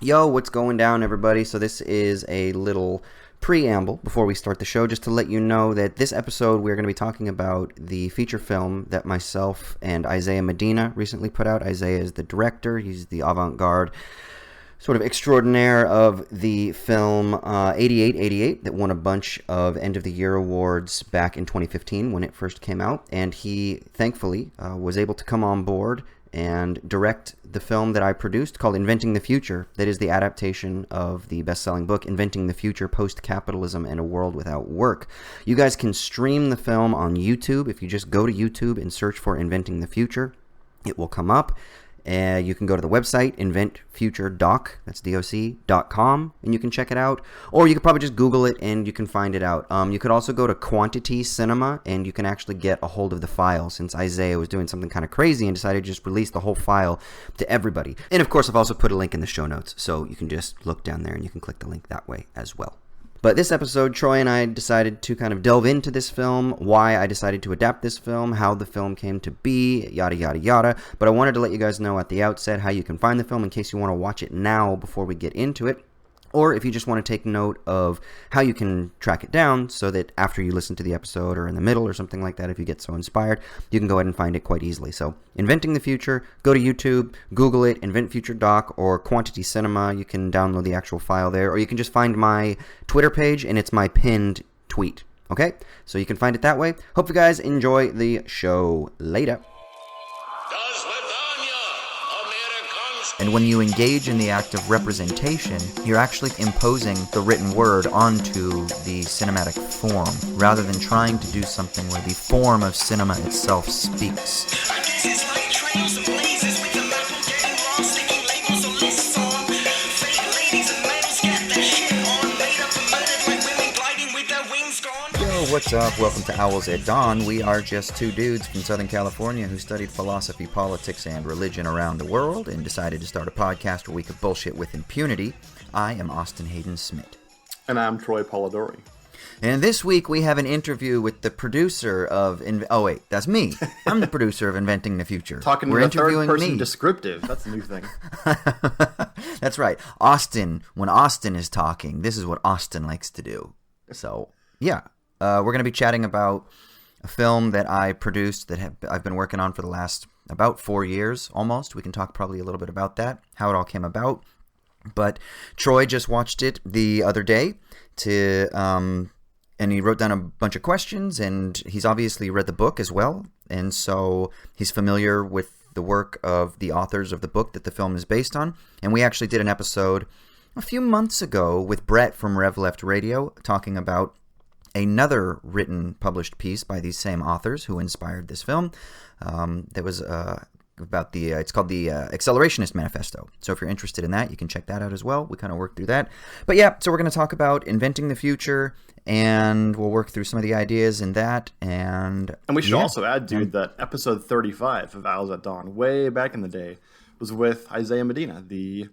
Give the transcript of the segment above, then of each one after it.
Yo, what's going down, everybody? So this is a little preamble before we start the show, just to let you know that this episode we're going to be talking about the feature film that myself and Isaiah Medina recently put out. Isaiah is the director. He's the avant-garde sort of extraordinaire of the film 8888 that won a bunch of end-of-the-year awards back in 2015 when it first came out. And he, thankfully, was able to come on board and direct the film that I produced called Inventing the Future. That is the adaptation of the best-selling book, Inventing the Future, Post-Capitalism and a World Without Work. You guys can stream the film on YouTube. If you just go to YouTube and search for Inventing the Future, it will come up. You can go to the website, inventfuturedoc, that's doc.com, and you can check it out. Or you could probably just Google it and you can find it out. You could also go to Quantity Cinema and you can actually get a hold of the file, since Isaiah was doing something kind of crazy and decided to just release the whole file to everybody. And of course, I've also put a link in the show notes, so you can just look down there and you can click the link that way as well. But this episode, Troy and I decided to kind of delve into this film, why I decided to adapt this film, how the film came to be, yada, yada, yada. But I wanted to let you guys know at the outset how you can find the film in case you want to watch it now before we get into it. Or if you just want to take note of how you can track it down so that after you listen to the episode or in the middle or something like that, if you get so inspired, you can go ahead and find it quite easily. So, Inventing the Future, go to YouTube, Google it, Invent Future Doc, or Quantity Cinema. You can download the actual file there, or you can just find my Twitter page, and it's my pinned tweet. Okay? So you can find it that way. Hope you guys enjoy the show. Later. And when you engage in the act of representation, you're actually imposing the written word onto the cinematic form, rather than trying to do something where the form of cinema itself speaks. What's up? Welcome to Owls at Dawn. We are just two dudes from Southern California who studied philosophy, politics, and religion around the world and decided to start a podcast where we could bullshit with impunity. I am Austin Hayden Smith. And I'm Troy Polidori. And this week we have an interview with the producer of... Oh, wait, that's me. I'm the producer of Inventing the Future. Talking to the third person descriptive. That's a new thing. That's right. Austin, when Austin is talking, this is what Austin likes to do. So, yeah. We're going to be chatting about a film that I produced that I've been working on for the last about 4 years, almost. We can talk probably a little bit about that, how it all came about. But Troy just watched it the other day, and he wrote down a bunch of questions, and he's obviously read the book as well. And so he's familiar with the work of the authors of the book that the film is based on. And we actually did an episode a few months ago with Brett from Rev Left Radio talking about another written, published piece by these same authors who inspired this film. That was about it's called the Accelerationist Manifesto. So if you're interested in that, you can check that out as well. We kind of worked through that. But yeah, so we're going to talk about Inventing the Future, and we'll work through some of the ideas in that. And we should also add, dude, that episode 35 of Owls at Dawn, way back in the day, was with Isaiah Medina, the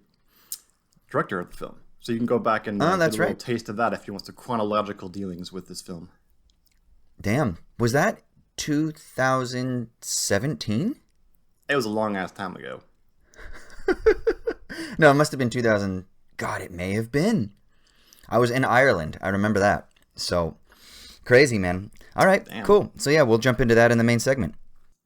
director of the film. So you can go back and get a little taste of that if you want the chronological dealings with this film. Damn. Was that 2017? It was a long-ass time ago. No, it must have been 2000. God, it may have been. I was in Ireland. I remember that. So, crazy, man. All right, cool. So yeah, we'll jump into that in the main segment.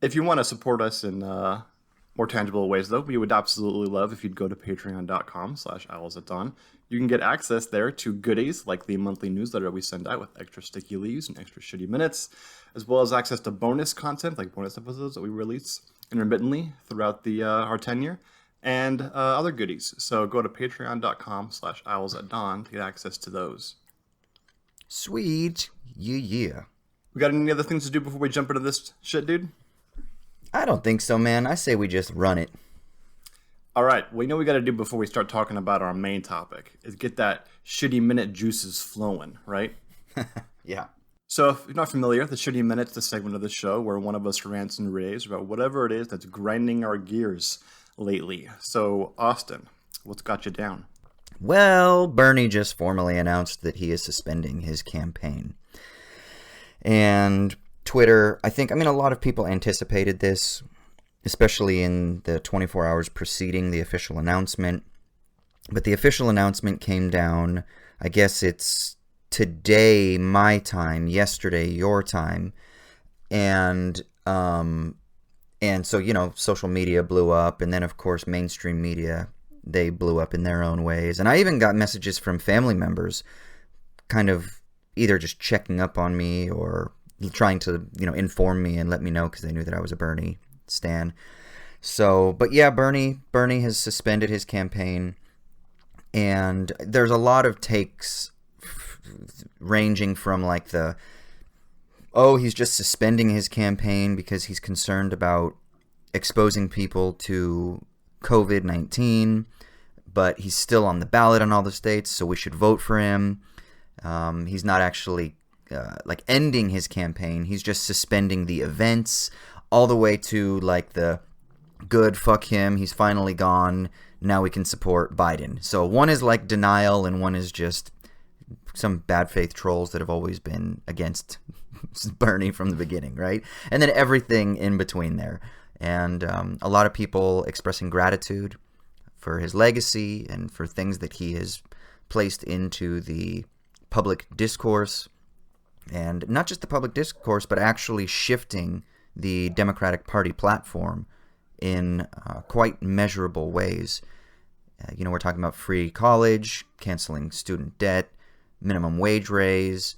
If you want to support us in more tangible ways, though, we would absolutely love if you'd go to patreon.com/owlsatdawn. You can get access there to goodies like the monthly newsletter we send out with extra sticky leaves and extra shitty minutes, as well as access to bonus content like bonus episodes that we release intermittently throughout our tenure, and other goodies. So go to patreon.com/owlsatdawn to get access to those. Sweet. Yeah. We got any other things to do before we jump into this shit, dude? I don't think so, man. I say we just run it. All right. Well, you know what we got to do before we start talking about our main topic is get that shitty minute juices flowing, right? Yeah. So if you're not familiar, the Shitty Minute's the segment of the show where one of us rants and raves about whatever it is that's grinding our gears lately. So, Austin, what's got you down? Well, Bernie just formally announced that he is suspending his campaign. And Twitter, I mean, a lot of people anticipated this, especially in the 24 hours preceding the official announcement. But the official announcement came down, I guess it's today my time, yesterday your time, and so social media blew up, and then of course mainstream media, they blew up in their own ways, and I even got messages from family members, kind of either just checking up on me or trying to inform me and let me know because they knew that I was a Bernie stan. So, but yeah, Bernie has suspended his campaign. And there's a lot of takes ranging from like he's just suspending his campaign because he's concerned about exposing people to COVID-19, but he's still on the ballot in all the states, so we should vote for him. He's not actually ending his campaign. He's just suspending the events, all the way to like the good, fuck him, he's finally gone, now we can support Biden. So one is like denial, and one is just some bad faith trolls that have always been against Bernie from the beginning, right? And then everything in between there. And a lot of people expressing gratitude for his legacy and for things that he has placed into the public discourse. And not just the public discourse, but actually shifting the Democratic Party platform in quite measurable ways. We're talking about free college, canceling student debt, minimum wage raise,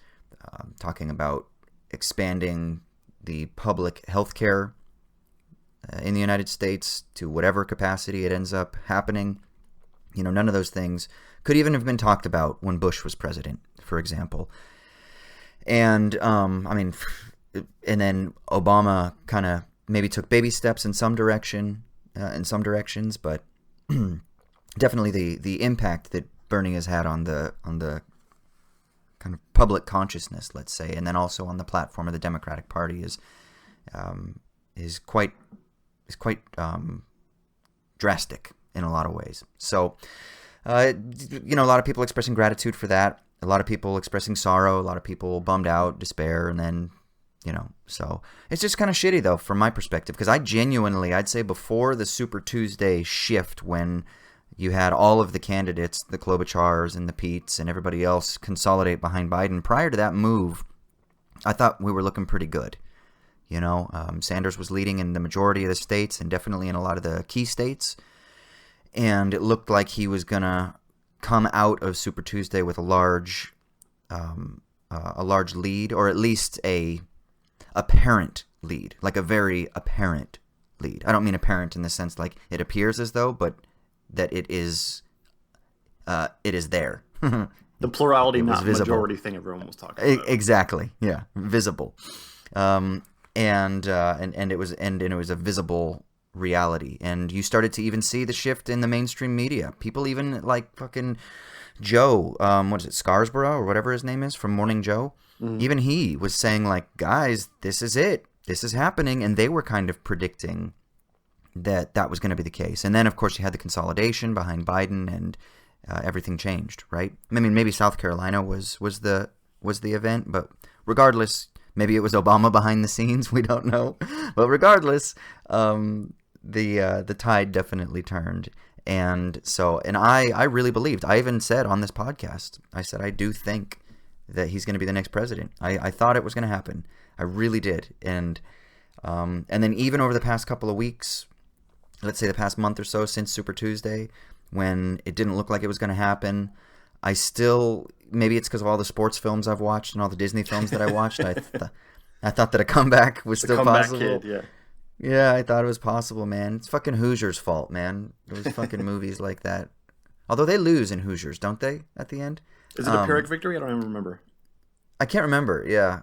talking about expanding the public health care in the United States to whatever capacity it ends up happening. None of those things could even have been talked about when Bush was president, for example. And, and then Obama kind of maybe took baby steps in some directions, but definitely the impact that Bernie has had on the kind of public consciousness, let's say, and then also on the platform of the Democratic Party is quite drastic in a lot of ways. So, a lot of people expressing gratitude for that, a lot of people expressing sorrow, a lot of people bummed out, despair, and then so it's just kind of shitty though from my perspective, because I'd say before the Super Tuesday shift, when you had all of the candidates, the Klobuchars and the Petes and everybody else consolidate behind Biden, prior to that move, I thought we were looking pretty good. Sanders was leading in the majority of the states and definitely in a lot of the key states, and it looked like he was gonna come out of Super Tuesday with a large lead, or at least a apparent lead, like a very apparent lead. I don't mean apparent in the sense like it appears as though, but that it is there. The plurality, not visible. Majority thing everyone was talking about. Exactly. Yeah. Visible. And it was a visible reality. And you started to even see the shift in the mainstream media. People even like fucking Joe, what is it, Scarsborough or whatever his name is from Morning Joe. Mm-hmm. Even he was saying like, guys, this is it. This is happening. And they were kind of predicting that was going to be the case. And then, of course, you had the consolidation behind Biden, and everything changed, right? I mean, maybe South Carolina was the event, but regardless, maybe it was Obama behind the scenes. We don't know. But regardless, the tide definitely turned. And so, and I really believed. I even said on this podcast, I said, I do think that he's going to be the next president. I thought it was going to happen. I really did. And then even over the past couple of weeks, let's say the past month or so since Super Tuesday, when it didn't look like it was going to happen, I still, maybe it's because of all the sports films I've watched and all the Disney films that I watched, I thought that a comeback was still possible. Kid, yeah. Yeah, I thought it was possible, man. It's fucking Hoosiers' fault, man. Those fucking movies like that. Although they lose in Hoosiers, don't they, at the end? Is it a Pyrrhic victory? I don't even remember. I can't remember, yeah.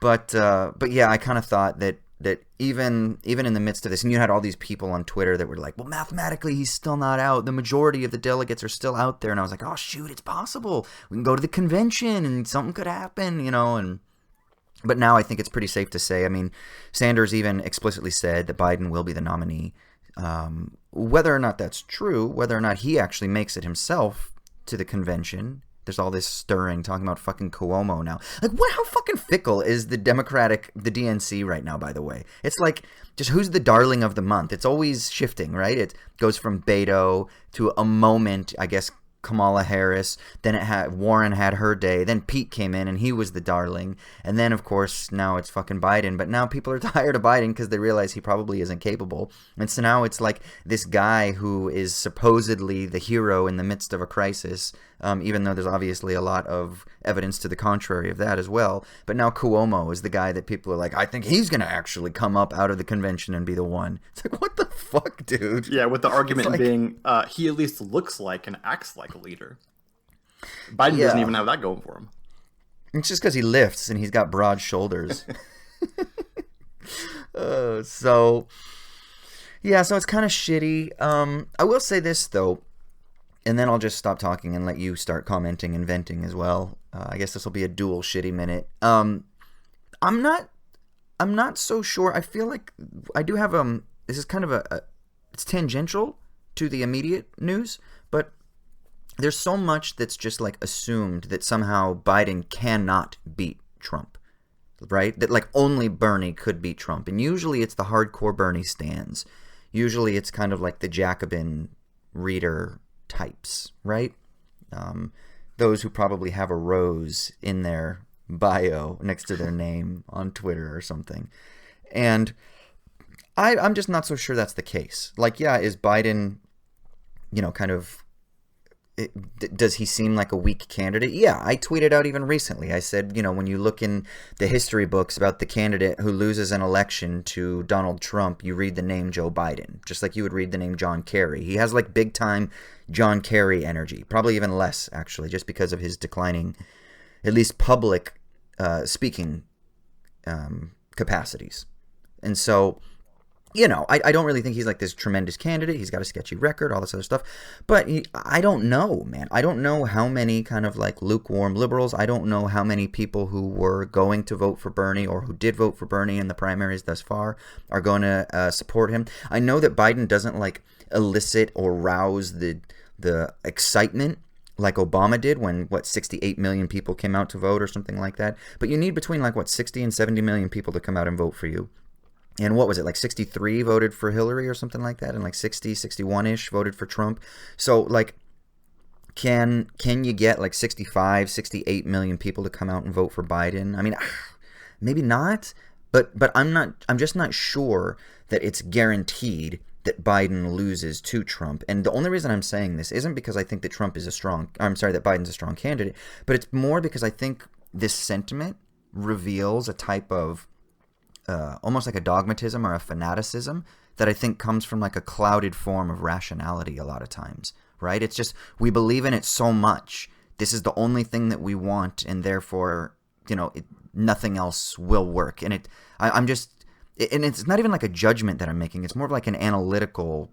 But yeah, I kind of thought that even in the midst of this, and you had all these people on Twitter that were like, well, mathematically, he's still not out. The majority of the delegates are still out there. And I was like, oh, shoot, it's possible. We can go to the convention and something could happen, But now I think it's pretty safe to say, I mean, Sanders even explicitly said that Biden will be the nominee. Whether or not that's true, whether or not he actually makes it himself to the convention, there's all this stirring talking about fucking Cuomo now. Like, what? How fucking fickle is the DNC right now, by the way? It's like, just who's the darling of the month? It's always shifting, right? It goes from Beto to a moment, I guess, Kamala Harris, then Warren had her day, then Pete came in and he was the darling, and then of course now it's fucking Biden. But now people are tired of Biden because they realize he probably isn't capable, and so now it's like this guy who is supposedly the hero in the midst of a crisis, even though there's obviously a lot of evidence to the contrary of that as well. But now Cuomo is the guy that people are like, I think he's gonna actually come up out of the convention and be the one. It's like, what the fuck, dude? Yeah, with the argument being he at least looks like and acts like a leader. Biden doesn't even have that going for him. It's just because he lifts and he's got broad shoulders. So it's kind of shitty. I will say this though, and then I'll just stop talking and let you start commenting and venting as well. I guess this will be a dual shitty minute. I'm not so sure. I feel like I do have this is kind of it's tangential to the immediate news, but there's so much that's just like assumed that somehow Biden cannot beat Trump, right? That like only Bernie could beat Trump. And usually it's the hardcore Bernie stans. Usually it's kind of like the Jacobin reader types, right? Those who probably have a rose in their bio next to their name on Twitter or something. And I'm just not so sure that's the case. Like, yeah, is Biden, kind of... does he seem like a weak candidate? Yeah, I tweeted out even recently. I said, when you look in the history books about the candidate who loses an election to Donald Trump, you read the name Joe Biden, just like you would read the name John Kerry. He has like big time John Kerry energy, probably even less actually, just because of his declining, at least public speaking capacities. And so... I don't really think he's like this tremendous candidate. He's got a sketchy record, all this other stuff. But I don't know, man. I don't know how many kind of like lukewarm liberals. I don't know how many people who were going to vote for Bernie or who did vote for Bernie in the primaries thus far are going to support him. I know that Biden doesn't like elicit or rouse the excitement like Obama did when, 68 million people came out to vote or something like that. But you need between 60 and 70 million people to come out and vote for you. And what was it, 63 voted for Hillary or something like that, and 60, 61-ish voted for Trump. So, can you get 65, 68 million people to come out and vote for Biden? I mean, maybe not, but I'm just not sure that it's guaranteed that Biden loses to Trump. And the only reason I'm saying this isn't because I think that that Biden's a strong candidate, but it's more because I think this sentiment reveals a type of almost like a dogmatism or a fanaticism that I think comes from a clouded form of rationality a lot of times, right? It's just, we believe in it so much. This is the only thing that we want, and therefore, nothing else will work. And and it's not even like a judgment that I'm making. It's more of like an analytical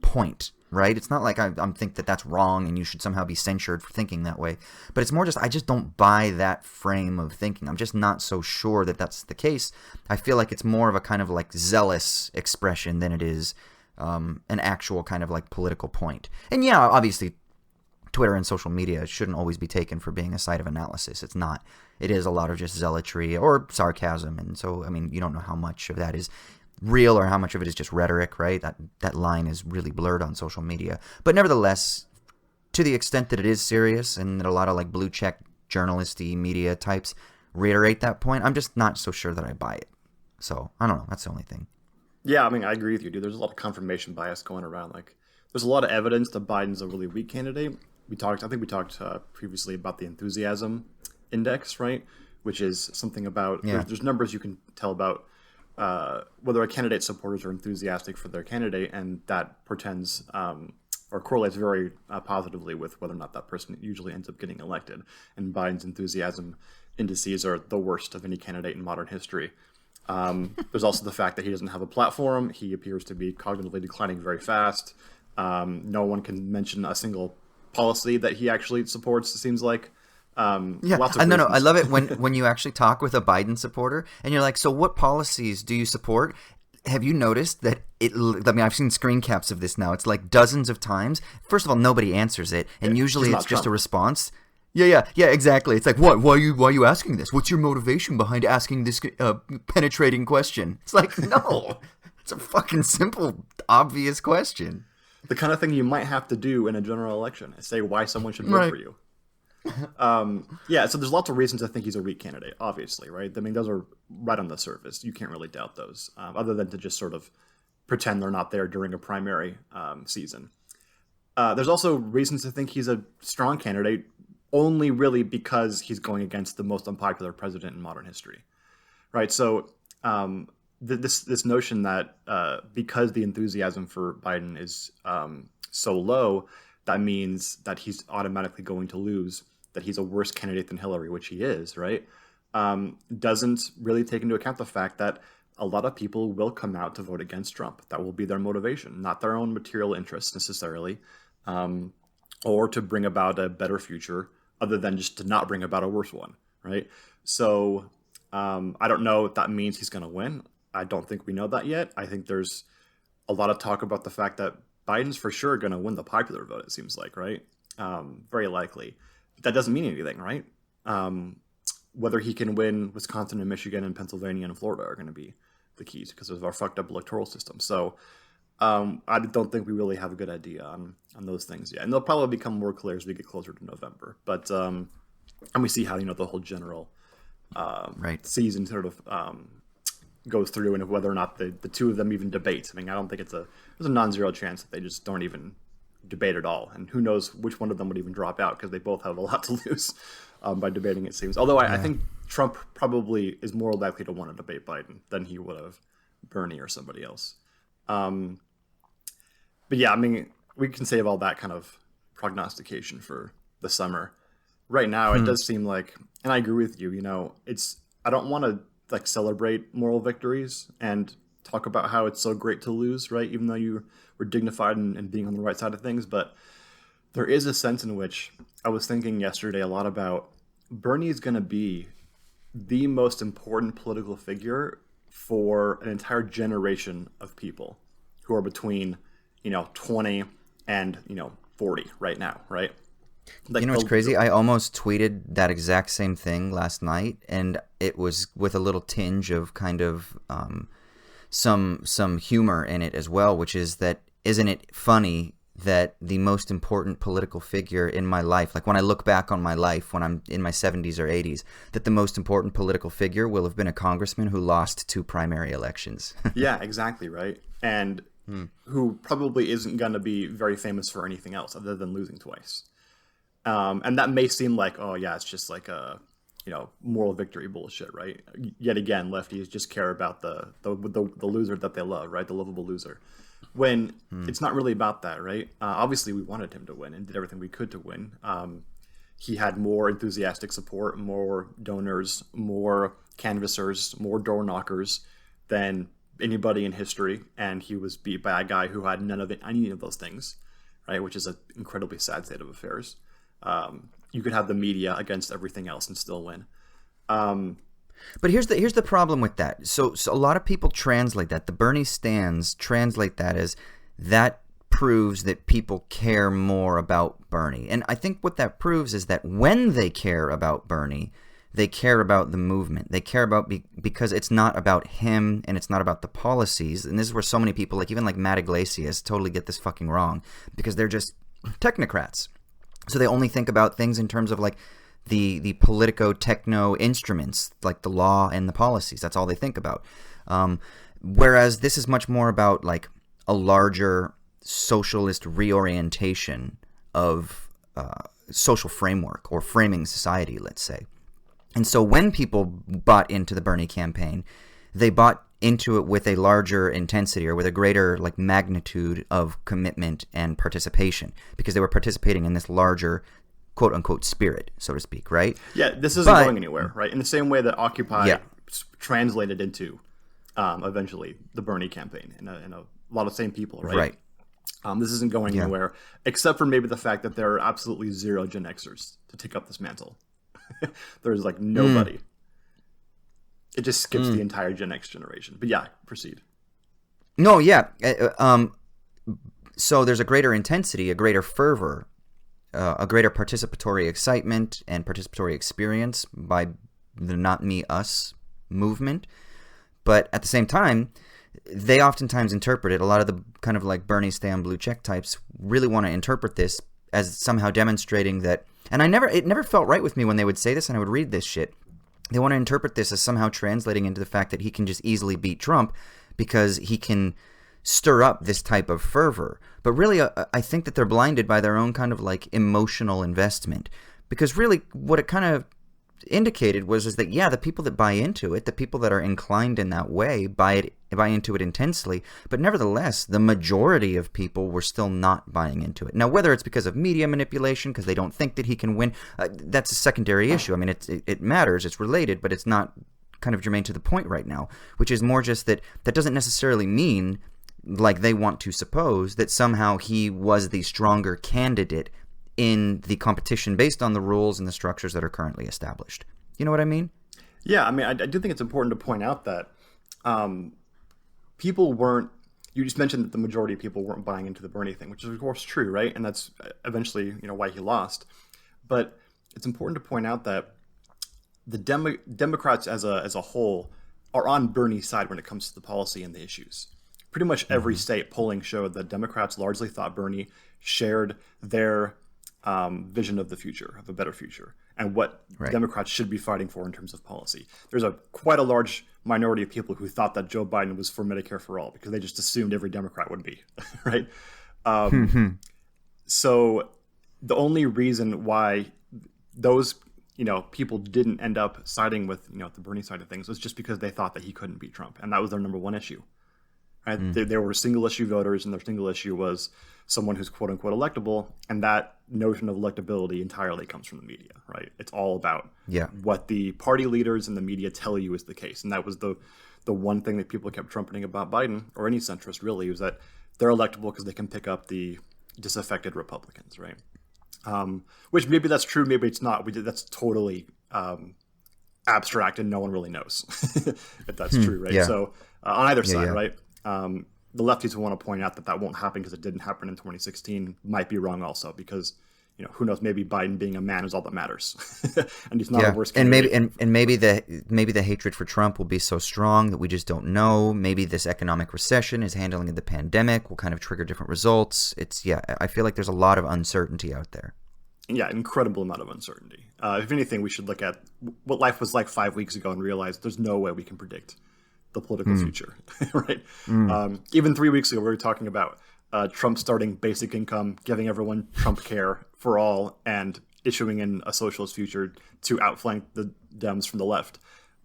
point, right? It's not like I'm think that that's wrong and you should somehow be censured for thinking that way. But it's more just, I just don't buy that frame of thinking. I'm just not so sure that that's the case. I feel like it's more of a kind of zealous expression than it is an actual kind of political point. And yeah, obviously Twitter and social media shouldn't always be taken for being a site of analysis. It's not. It is a lot of just zealotry or sarcasm. And so, I mean, you don't know how much of that is real or how much of it is just rhetoric, right? That line is really blurred on social media. But nevertheless, to the extent that it is serious and that a lot of blue check journalisty media types reiterate that point, I'm just not so sure that I buy it. So I don't know. That's the only thing. Yeah, I mean, I agree with you, dude. There's a lot of confirmation bias going around. There's a lot of evidence that Biden's a really weak candidate. I think we talked previously about the enthusiasm index, right? Which is something about, there's numbers you can tell about whether a candidate's supporters are enthusiastic for their candidate, and that portends or correlates very positively with whether or not that person usually ends up getting elected. And Biden's enthusiasm indices are the worst of any candidate in modern history. There's also the fact that he doesn't have a platform. He appears to be cognitively declining very fast. No one can mention a single policy that he actually supports, it seems like. Lots of no, I love it when you actually talk with a Biden supporter and you're like, so what policies do you support? Have you noticed that I've seen screen caps of this now. It's dozens of times. First of all, nobody answers it. And usually it's just a response. Yeah, exactly. It's like, what? Why are you asking this? What's your motivation behind asking this penetrating question? It's like, no, it's a fucking simple, obvious question. The kind of thing you might have to do in a general election is say why someone should vote Right. for you. Yeah, so there's lots of reasons to think he's a weak candidate, obviously, right? I mean, those are right on the surface. You can't really doubt those, other than to just sort of pretend they're not there during a primary season. There's also reasons to think he's a strong candidate, only really because he's going against the most unpopular president in modern history, right? So this notion that because the enthusiasm for Biden is so low, that means that he's automatically going to lose, that he's a worse candidate than Hillary, which he is, right? Doesn't really take into account the fact that a lot of people will come out to vote against Trump. That will be their motivation, not their own material interests necessarily, or to bring about a better future, other than just to not bring about a worse one, right? So I don't know if that means he's going to win. I don't think we know that yet. I think there's a lot of talk about the fact that Biden's for sure going to win the popular vote, it seems like, right? Very likely. But that doesn't mean anything, right? Whether he can win Wisconsin and Michigan and Pennsylvania and Florida are going to be the keys because of our fucked up electoral system. So I don't think we really have a good idea on those things yet. And they'll probably become more clear as we get closer to November. But and we see how, the whole general season sort of goes through, and whether or not the two of them even debate. I mean, I don't think there's a non-zero chance that they just don't even debate at all. And who knows which one of them would even drop out, because they both have a lot to lose by debating, it seems. Although I think Trump probably is more likely to want to debate Biden than he would have Bernie or somebody else. But yeah, I mean, we can save all that kind of prognostication for the summer. Right now, it does seem like, and I agree with you, I don't want to like celebrate moral victories and talk about how it's so great to lose, right? Even though you were dignified and being on the right side of things. But there is a sense in which I was thinking yesterday a lot about Bernie is going to be the most important political figure for an entire generation of people who are between, 20 and, 40 right now, right? Like, What's crazy? I almost tweeted that exact same thing last night, and it was with a little tinge of kind of some humor in it as well, which is that, isn't it funny that the most important political figure in my life, like when I look back on my life when I'm in my 70s or 80s, that the most important political figure will have been a congressman who lost 2 primary elections. Yeah, exactly, right? And who probably isn't going to be very famous for anything else other than losing twice. And that may seem like, oh yeah, it's just like a, moral victory bullshit, right? Yet again, lefties just care about the loser that they love, right? The lovable loser. When it's not really about that, right? Obviously, we wanted him to win and did everything we could to win. He had more enthusiastic support, more donors, more canvassers, more door knockers than anybody in history, and he was beat by a guy who had none of any of those things, right? Which is an incredibly sad state of affairs. You could have the media against everything else and still win. But here's the problem with that. So a lot of people translate that. The Bernie stands translate that as that proves that people care more about Bernie. And I think what that proves is that when they care about Bernie, they care about the movement. They care about because it's not about him and it's not about the policies. And this is where so many people, like even like Matt Iglesias, totally get this fucking wrong because they're just technocrats. So they only think about things in terms of like the politico-techno instruments, like the law and the policies. That's all they think about. Whereas this is much more about like a larger socialist reorientation of social framework or framing society, let's say. And so when people bought into the Bernie campaign, they bought into it with a larger intensity or with a greater like magnitude of commitment and participation because they were participating in this larger quote unquote spirit, so to speak, right? Yeah, this isn't going anywhere, right? In the same way that Occupy translated into eventually the Bernie campaign in a lot of same people, right? This isn't going anywhere except for maybe the fact that there are absolutely zero Gen Xers to take up this mantle. There's like nobody. It just skips the entire Gen X generation. But yeah, proceed. No, yeah. So there's a greater intensity, a greater fervor a greater participatory excitement and participatory experience by the not me, us movement. But at the same time, they oftentimes interpret it. A lot of the kind of like Bernie stay on blue check types really want to interpret this as somehow demonstrating that, and it never felt right with me when they would say this and I would read this shit. They want to interpret this as somehow translating into the fact that he can just easily beat Trump because he can stir up this type of fervor. But really, I think that they're blinded by their own kind of like emotional investment. Because really, what it kind of indicated is that, yeah, the people that buy into it, the people that are inclined in that way, buy into it intensely. But nevertheless, the majority of people were still not buying into it. Now, whether it's because of media manipulation, because they don't think that he can win, that's a secondary issue. I mean, it matters, it's related, but it's not kind of germane to the point right now, which is more just that doesn't necessarily mean, like they want to suppose, that somehow he was the stronger candidate in the competition based on the rules and the structures that are currently established. You know what I mean? Yeah, I mean, I do think it's important to point out that people weren't, you just mentioned that the majority of people weren't buying into the Bernie thing, which is of course true, right? And that's eventually, why he lost. But it's important to point out that the Democrats as a whole are on Bernie's side when it comes to the policy and the issues. Pretty much every state polling showed that Democrats largely thought Bernie shared their vision of the future, of a better future, and what Democrats should be fighting for in terms of policy. There's quite a large minority of people who thought that Joe Biden was for Medicare for all because they just assumed every Democrat would be, right? So the only reason why those people didn't end up siding with the Bernie side of things was just because they thought that he couldn't beat Trump, and that was their number one issue. Right? They were single issue voters, and their single issue was someone who's quote unquote electable, and that notion of electability entirely comes from the media, right? It's all about what the party leaders and the media tell you is the case, and that was the one thing that people kept trumpeting about Biden, or any centrist really, was that they're electable because they can pick up the disaffected Republicans, right? Which maybe that's true, maybe it's not. That's totally abstract, and no one really knows if that's true, right? So on either side, right? The lefties who want to point out that won't happen because it didn't happen in 2016 might be wrong also, because who knows, maybe Biden being a man is all that matters, and he's not a worse candidate. And maybe the hatred for Trump will be so strong that we just don't know. Maybe this economic recession, his handling of the pandemic, will kind of trigger different results. I feel like there's a lot of uncertainty out there. Yeah, incredible amount of uncertainty. If anything, we should look at what life was like 5 weeks ago and realize there's no way we can predict the political future, right? Even 3 weeks ago, we were talking about Trump starting basic income, giving everyone Trump care for all, and issuing in a socialist future to outflank the Dems from the left.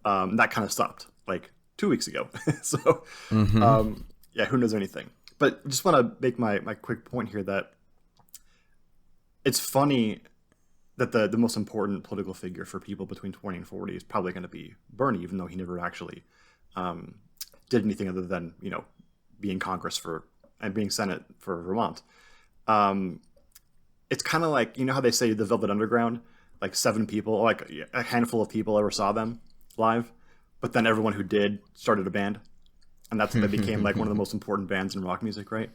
That kind of stopped like 2 weeks ago. So, who knows anything? But just want to make my quick point here that it's funny that the most important political figure for people between 20 and 40 is probably going to be Bernie, even though he never actually did anything other than be in Congress and being Senate for Vermont. It's kind of like how they say the Velvet Underground, like 7 people, like a handful of people ever saw them live, but then everyone who did started a band, and that's when they became like one of the most important bands in rock music, right?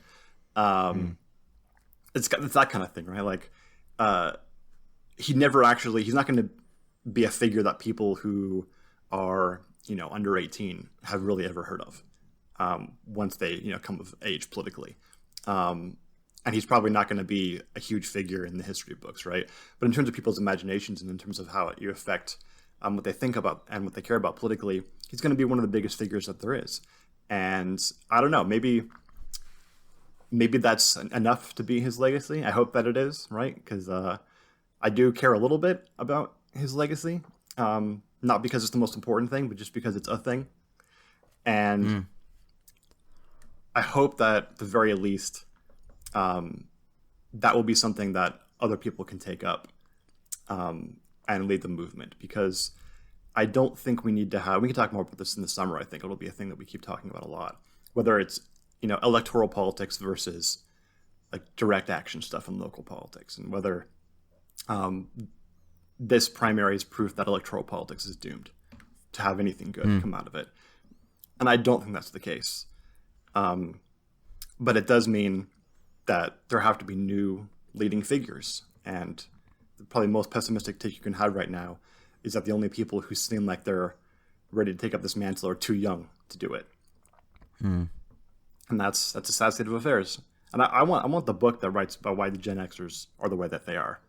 It's that kind of thing, right? Like he's not going to be a figure that people who are under 18 have really ever heard of once they come of age politically, and he's probably not going to be a huge figure in the history books, right? But in terms of people's imaginations and in terms of how you affect what they think about and what they care about politically, he's going to be one of the biggest figures that there is. And I don't know, maybe that's enough to be his legacy. I hope that it is, right? Because I do care a little bit about his legacy. Not because it's the most important thing, but just because it's a thing. And I hope that at the very least, that will be something that other people can take up and lead the movement. Because I don't think we need to we can talk more about this in the summer. I think it'll be a thing that we keep talking about a lot. Whether it's, electoral politics versus like direct action stuff in local politics, and whether this primary is proof that electoral politics is doomed to have anything good come out of it. And I don't think that's the case. But it does mean that there have to be new leading figures And probably the most pessimistic take you can have right now is that the only people who seem like they're ready to take up this mantle are too young to do it. And that's a sad state of affairs. And I want the book that writes about why the Gen Xers are the way that they are,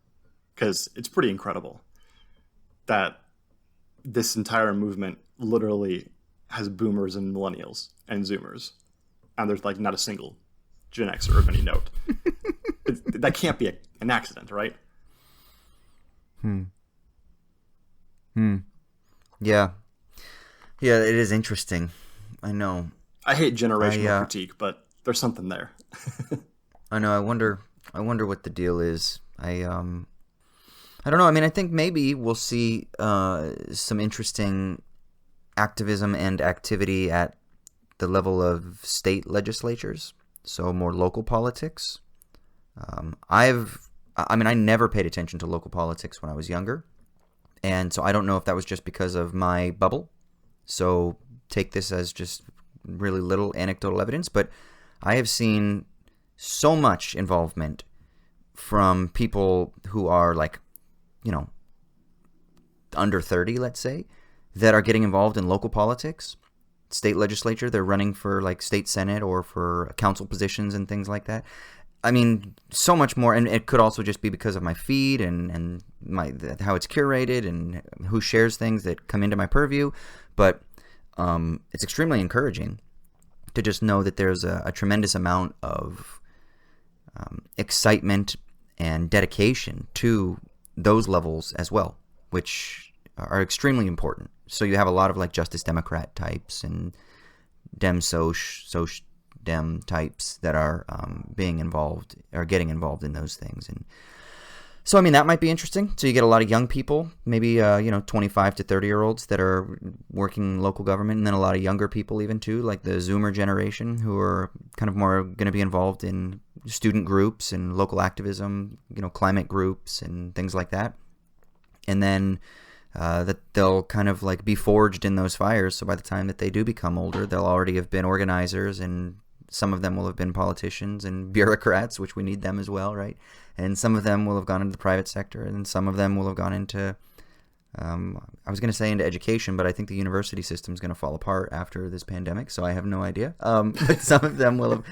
because it's pretty incredible that this entire movement literally has boomers and millennials and zoomers, and there's like not a single Gen Xer of any note. That can't be an accident, right? Yeah, it is interesting. I know. I hate generational critique, but there's something there. I know. I wonder what the deal is. I don't know. I mean, I think maybe we'll see some interesting activism and activity at the level of state legislatures, so more local politics. I never paid attention to local politics when I was younger, and so I don't know if that was just because of my bubble. So take this as just really little anecdotal evidence, but I have seen so much involvement from people who are like, under 30, let's say, that are getting involved in local politics, state legislature. They're running for like state senate or for council positions and things like that. I mean, so much more, and it could also just be because of my feed and how it's curated and who shares things that come into my purview. But it's extremely encouraging to just know that there's a tremendous amount of excitement and dedication to those levels as well, which are extremely important. So you have a lot of like Justice Democrat types and Soc Dem types that are getting involved in those things. And so, I mean, that might be interesting. So you get a lot of young people, maybe 25 to 30-year-olds that are working in local government, and then a lot of younger people even too, like the Zoomer generation, who are kind of more going to be involved in student groups and local activism, climate groups and things like that. And then that they'll kind of like be forged in those fires. So by the time that they do become older, they'll already have been organizers, and some of them will have been politicians and bureaucrats, which we need them as well, right? And some of them will have gone into the private sector, and some of them will have gone into, I was going to say into education, but I think the university system is going to fall apart after this pandemic, so I have no idea. But some of them will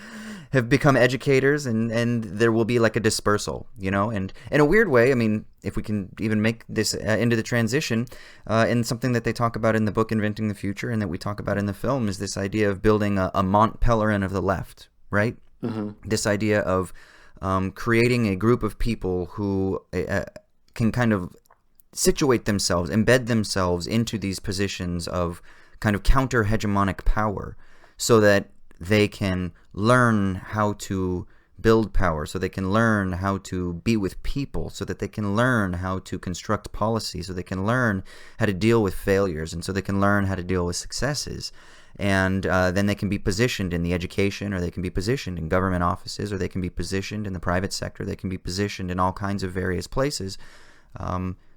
have become educators, and there will be like a dispersal, and in a weird way, I mean, if we can even make this into the transition, and something that they talk about in the book Inventing the Future and that we talk about in the film is this idea of building a Mont Pelerin of the left, right? Mm-hmm. This idea of creating a group of people who can kind of situate themselves, embed themselves into these positions of kind of counter-hegemonic power so that they can learn how to build power, so they can learn how to be with people, so that they can learn how to construct policy, so they can learn how to deal with failures, and so they can learn how to deal with successes. And then they can be positioned in the education, or they can be positioned in government offices, or they can be positioned in the private sector. They can be positioned in all kinds of various places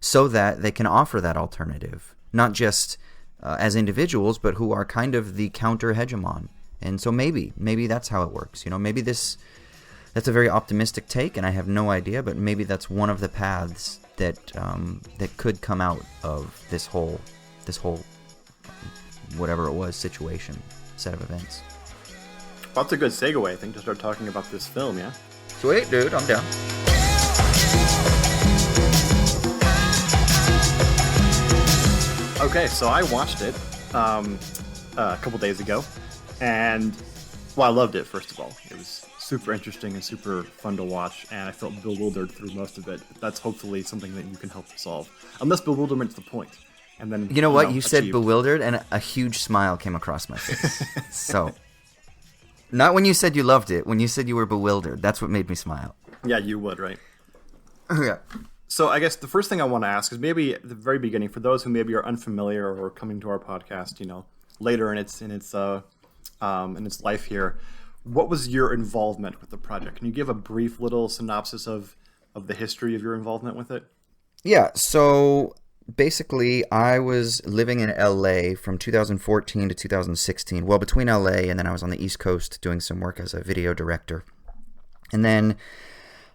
so that they can offer that alternative, not just as individuals, but who are kind of the counter-hegemon. And so maybe that's how it works. Maybe that's a very optimistic take, and I have no idea, but maybe that's one of the paths that could come out of this whole whatever it was set of events. Well, that's a good segue, I think, to start talking about this film, yeah? Sweet, dude, I'm down. Okay, so I watched it a couple days ago, and I loved it, first of all. It was super interesting and super fun to watch, and I felt bewildered through most of it. That's hopefully something that you can help solve. Unless bewilderment's the point. And then, you know what? You said bewildered, and a huge smile came across my face. So, not when you said you loved it. When you said you were bewildered, that's what made me smile. Yeah, you would, right? Yeah. So I guess the first thing I want to ask is maybe at the very beginning, for those who maybe are unfamiliar or coming to our podcast, later in its life here, what was your involvement with the project? Can you give a brief little synopsis of the history of your involvement with it? Yeah. So basically, I was living in LA from 2014 to 2016. Well, between LA and then I was on the East Coast doing some work as a video director. And then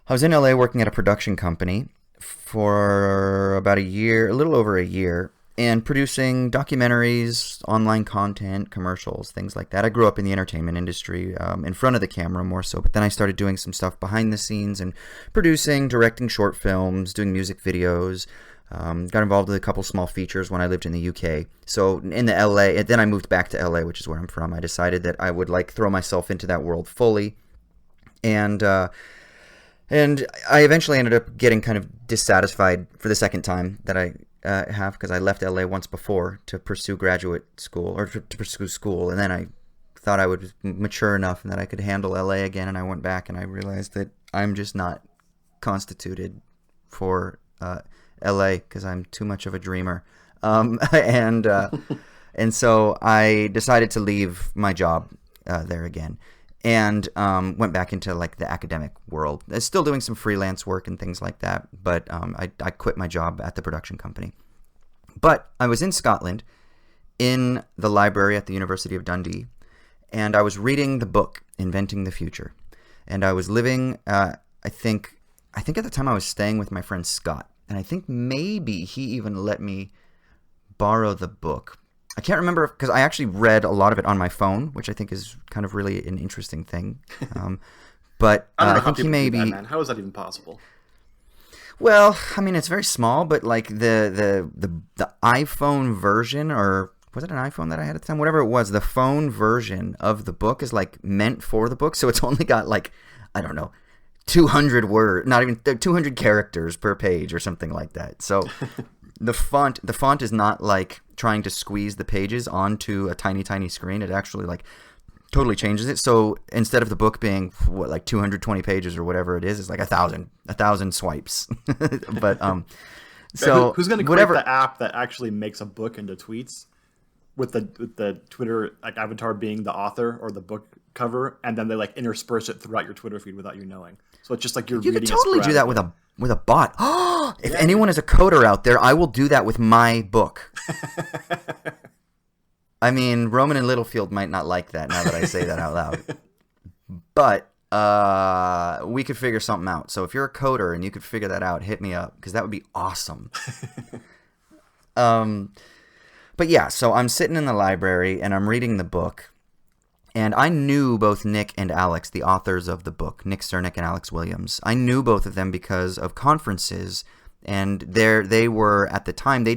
I was in LA working at a production company for about a year, a little over a year, and producing documentaries, online content, commercials, things like that. I grew up in the entertainment industry, in front of the camera more so, but then I started doing some stuff behind the scenes and producing, directing short films, doing music videos. Got involved with a couple small features when I lived in the UK. So in the LA, and then I moved back to LA, which is where I'm from. I decided that I would throw myself into that world fully, and I eventually ended up getting kind of dissatisfied for the second time that I have, because I left LA once before to pursue graduate school, or to pursue school, and then I thought I was mature enough and that I could handle LA again, and I went back and I realized that I'm just not constituted for LA because I'm too much of a dreamer, and so I decided to leave my job there again. And went back into the academic world. Still doing some freelance work and things like that, but I quit my job at the production company. But I was in Scotland, in the library at the University of Dundee, and I was reading the book Inventing the Future. And I was living, I think at the time I was staying with my friend Scott, and I think maybe he even let me borrow the book. I can't remember, because I actually read a lot of it on my phone, which I think is kind of really an interesting thing. But I don't know I think how he may be. Man. How is that even possible? Well, I mean, it's very small, but the iPhone version, or was it an iPhone that I had at the time? Whatever it was, the phone version of the book is meant for the book, so it's only got I don't know, 200 words, not even 200 characters per page or something like that. So the font is not trying to squeeze the pages onto a tiny screen. It actually totally changes it. So instead of the book being 220 pages or whatever it is, it's 1,000 swipes. But so who's going to create the app that actually makes a book into tweets with the Twitter avatar being the author or the book cover, and then they intersperse it throughout your Twitter feed without you knowing. So it's just you're you reading. You could totally do that with a bot. If anyone is a coder out there, I will do that with my book. I mean, Roman and Littlefield might not like that now that I say that out loud. But we could figure something out. So if you're a coder and you could figure that out, hit me up, because that would be awesome. But yeah, so I'm sitting in the library and I'm reading the book. And I knew both Nick and Alex, the authors of the book, Nick Cernick and Alex Williams. I knew both of them because of conferences, and they were, at the time, I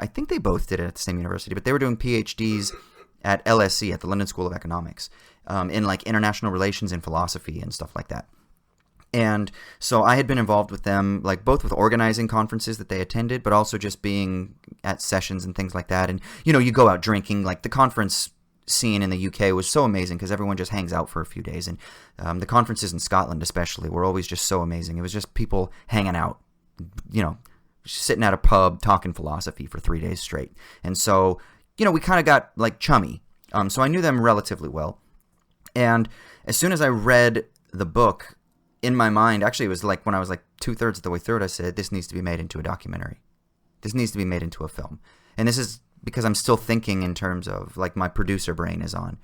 think they both did it at the same university, but they were doing PhDs at LSE, at the London School of Economics, in international relations and philosophy and stuff like that. And so I had been involved with them, both with organizing conferences that they attended, but also just being at sessions and things like that. And, you go out drinking, the conference scene in the UK was so amazing because everyone just hangs out for a few days, and the conferences in Scotland especially were always just so amazing. It was just people hanging out, sitting at a pub talking philosophy for 3 days straight. And so we kind of got chummy, so I knew them relatively well. And as soon as I read the book, in my mind, actually it was when I was 2/3 of the way through it, I said, this needs to be made into a documentary. This needs to be made into a film. And this is because I'm still thinking in terms of my producer brain is on.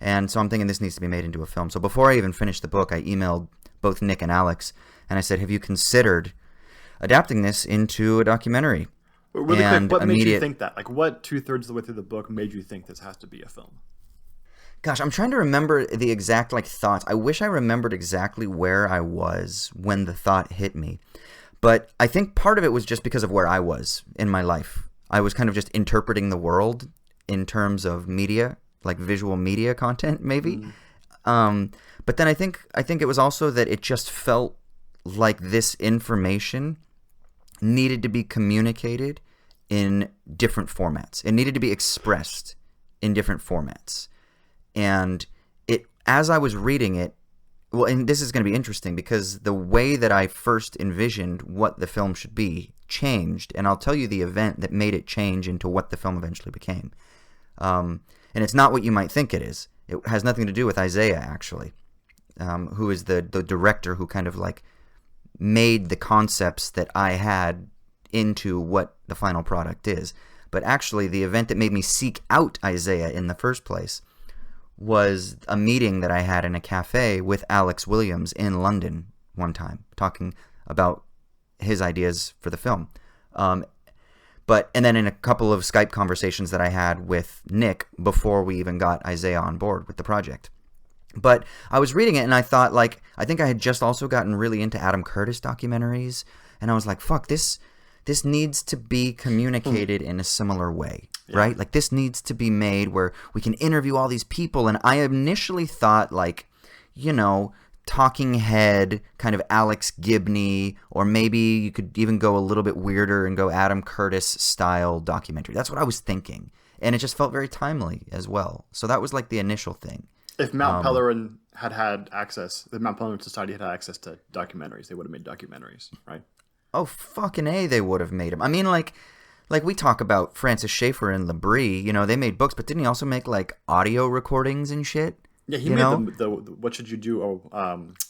And so I'm thinking this needs to be made into a film. So before I even finished the book, I emailed both Nick and Alex, and I said, have you considered adapting this into a documentary? Really quick, what made you think that? What 2/3 of the way through the book made you think this has to be a film? Gosh, I'm trying to remember the exact thoughts. I wish I remembered exactly where I was when the thought hit me. But I think part of it was just because of where I was in my life. I was kind of just interpreting the world in terms of media, visual media content, maybe. But then I think it was also that it just felt like this information needed to be communicated in different formats. It needed to be expressed in different formats. And as I was reading it, well, and this is going to be interesting because the way that I first envisioned what the film should be changed, and I'll tell you the event that made it change into what the film eventually became. And it's not what you might think it is. It has nothing to do with Isaiah, actually, who is the director who kind of made the concepts that I had into what the final product is. But actually, the event that made me seek out Isaiah in the first place was a meeting that I had in a cafe with Alex Williams in London one time talking about his ideas for the film. And then in a couple of Skype conversations that I had with Nick before we even got Isaiah on board with the project. But I was reading it and I thought, like, I think I had just also gotten really into Adam Curtis documentaries, and I was like, fuck, this needs to be communicated in a similar way, right? Like, this needs to be made where we can interview all these people. And I initially thought, like, you know, talking head kind of Alex Gibney, or maybe you could even go a little bit weirder and go Adam Curtis style documentary. That's what I was thinking, and it just felt very timely as well. So that was like the initial thing. If Mount Pelerin had access, the Mount Pelerin Society had access to documentaries, they would have made documentaries, right? Oh, fucking A, they would have made them. I mean, like we talk about Francis Schaeffer and Labrie, you know, they made books, but didn't he also make like audio recordings and shit? Yeah, he made the What Should You Do?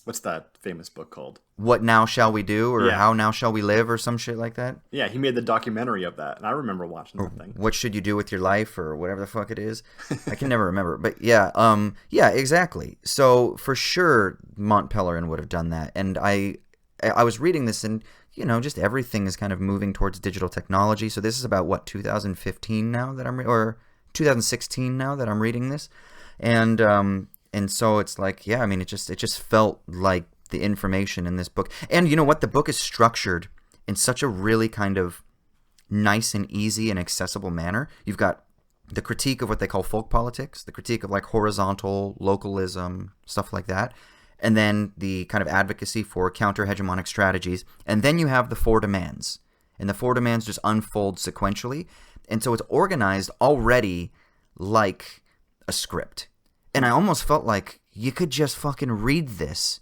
What's that famous book called? What Now Shall We Do? Or How Now Shall We Live? Or some shit like that? Yeah, he made the documentary of that, and I remember watching that thing. What Should You Do With Your Life? Or whatever the fuck it is. I can never remember. But yeah, exactly. So for sure, Mont Pelerin would have done that. And I was reading this, and, you know, just everything is kind of moving towards digital technology. So this is about, 2015 now that or 2016 now that I'm reading this. And so it's like, yeah, I mean, it just felt like the information in this book. And you know what? The book is structured in such a really kind of nice and easy and accessible manner. You've got the critique of what they call folk politics, the critique of like horizontal localism, stuff like that. And then the kind of advocacy for counter-hegemonic strategies. And then you have the four demands. And the four demands just unfold sequentially. And so it's organized already like a script. And I almost felt like you could just fucking read this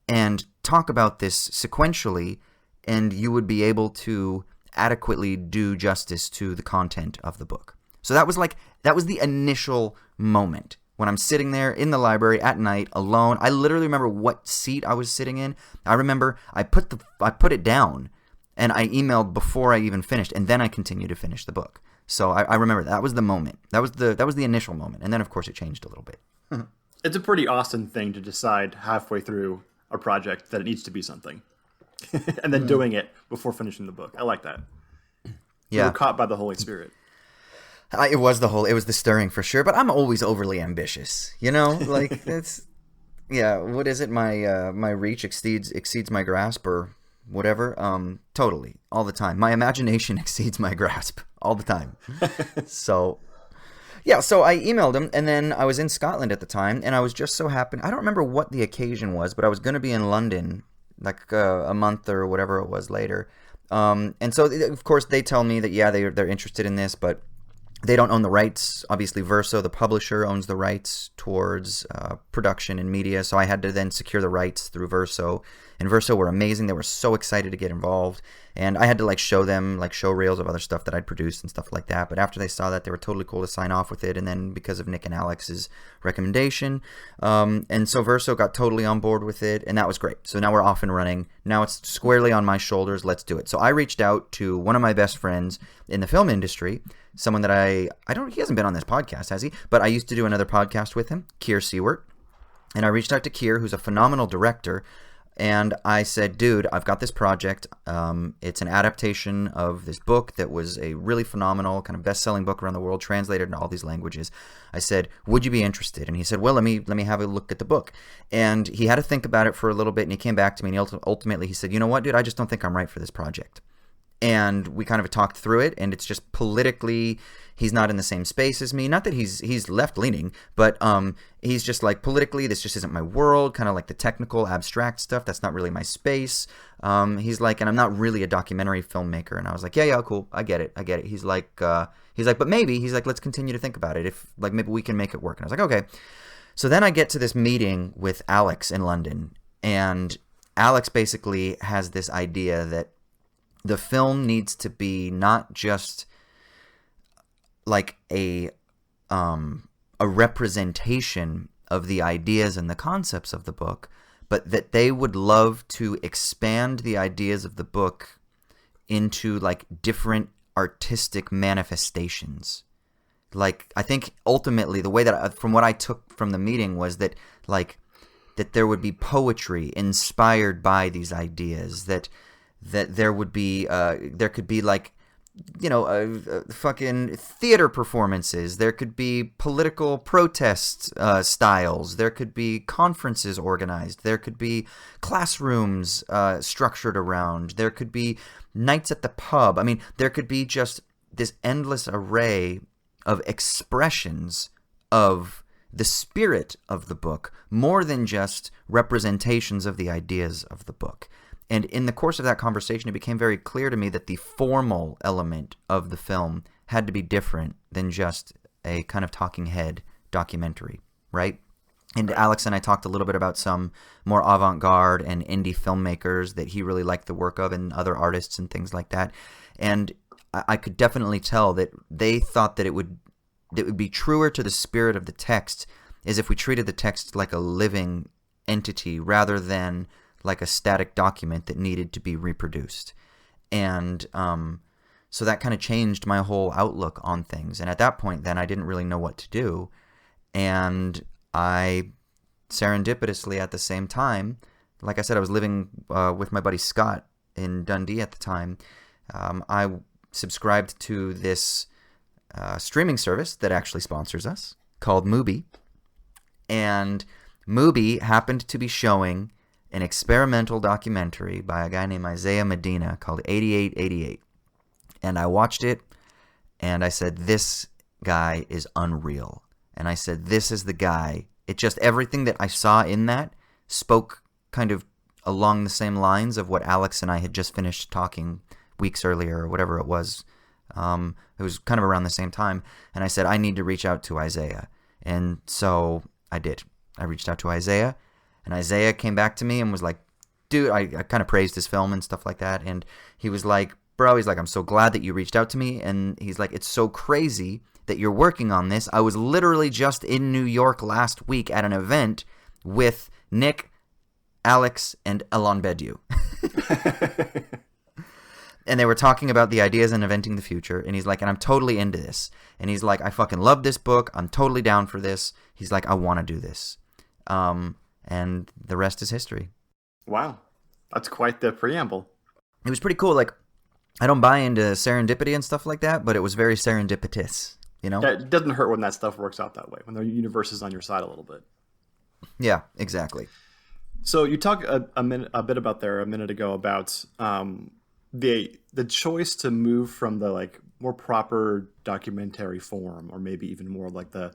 and talk about this sequentially, and you would be able to adequately do justice to the content of the book. So that was the initial moment when I'm sitting there in the library at night alone. I literally remember what seat I was sitting in. I remember I put it down and I emailed before I even finished, and then I continued to finish the book. So I remember that was the moment. That was the initial moment. And then, of course, it changed a little bit. It's a pretty Austin thing to decide halfway through a project that it needs to be something. And then doing it before finishing the book. I like that. Yeah. You were caught by the Holy Spirit. It was the stirring for sure. But I'm always overly ambitious. You know? Like, it's... Yeah, what is it? My reach exceeds my grasp, or whatever. Totally. All the time. My imagination exceeds my grasp. All the time. So I emailed him, and then I was in Scotland at the time, and I was just so happy. I don't remember what the occasion was, but I was going to be in London like a month or whatever it was later. And so, of course, they tell me that, yeah, they're interested in this, but they don't own the rights. Obviously, Verso, the publisher, owns the rights towards production and media. So I had to then secure the rights through Verso. And Verso were amazing. They were so excited to get involved. And I had to show them show reels of other stuff that I'd produced and stuff like that. But after they saw that, they were totally cool to sign off with it. And then because of Nick and Alex's recommendation, and so Verso got totally on board with it, and that was great. So now we're off and running. Now it's squarely on my shoulders. Let's do it. So I reached out to one of my best friends in the film industry, someone that he hasn't been on this podcast, has he? But I used to do another podcast with him, Keir Seward. And I reached out to Keir, who's a phenomenal director. And I said, dude, I've got this project. It's an adaptation of this book that was a really phenomenal kind of best-selling book around the world, translated into all these languages. I said, would you be interested? And he said, well, let me have a look at the book. And he had to think about it for a little bit, and he came back to me, and ultimately he said, you know what, dude, I just don't think I'm right for this project. And we kind of talked through it, and it's just politically, he's not in the same space as me. Not that he's left-leaning, but he's just like, politically, this just isn't my world, kind of like the technical, abstract stuff. That's not really my space. He's like, and I'm not really a documentary filmmaker. And I was like, yeah, cool. I get it. He's like, but maybe, let's continue to think about it. If, maybe we can make it work. And I was like, okay. So then I get to this meeting with Alex in London, and Alex basically has this idea that the film needs to be not just like a representation of the ideas and the concepts of the book, but that they would love to expand the ideas of the book into different artistic manifestations. I think ultimately the way that from what I took from the meeting was that that there would be poetry inspired by these ideas, that there would be there could be like, you know, fucking theater performances. There could be political protest styles. There could be conferences organized. There could be classrooms structured around. There could be nights at the pub. I mean, there could be just this endless array of expressions of the spirit of the book, more than just representations of the ideas of the book. And in the course of that conversation, it became very clear to me that the formal element of the film had to be different than just a kind of talking head documentary, right? And Alex and I talked a little bit about some more avant-garde and indie filmmakers that he really liked the work of, and other artists and things like that. And I could definitely tell that they thought that it would be truer to the spirit of the text is if we treated the text like a living entity rather than like a static document that needed to be reproduced. And so that kind of changed my whole outlook on things. And at that point then I didn't really know what to do. And I serendipitously at the same time, like I said, I was living with my buddy Scott in Dundee at the time. I subscribed to this streaming service that actually sponsors us called Mubi. And Mubi happened to be showing an experimental documentary by a guy named Isaiah Medina called 8888. And I watched it, and I said, this guy is unreal. And I said, this is the guy. It just, everything that I saw in that spoke kind of along the same lines of what Alex and I had just finished talking weeks earlier, or whatever it was. It was kind of around the same time. And I said, I need to reach out to Isaiah. And so I did. I reached out to Isaiah. And Isaiah came back to me and was like, dude, I kind of praised his film and stuff like that. And he was like, bro, he's like, I'm so glad that you reached out to me. And he's like, it's so crazy that you're working on this. I was literally just in New York last week at an event with Nick, Alex, and Alon Bedu. And they were talking about the ideas and inventing the future. And he's like, and I'm totally into this. And he's like, I fucking love this book. I'm totally down for this. He's like, I want to do this. And the rest is history. Wow. That's quite the preamble. It was pretty cool. Like, I don't buy into serendipity and stuff like that, but it was very serendipitous, you know? Yeah, it doesn't hurt when that stuff works out that way, when the universe is on your side a little bit. Yeah, exactly. So you talked a bit about there a minute ago about the choice to move from the like more proper documentary form, or maybe even more like the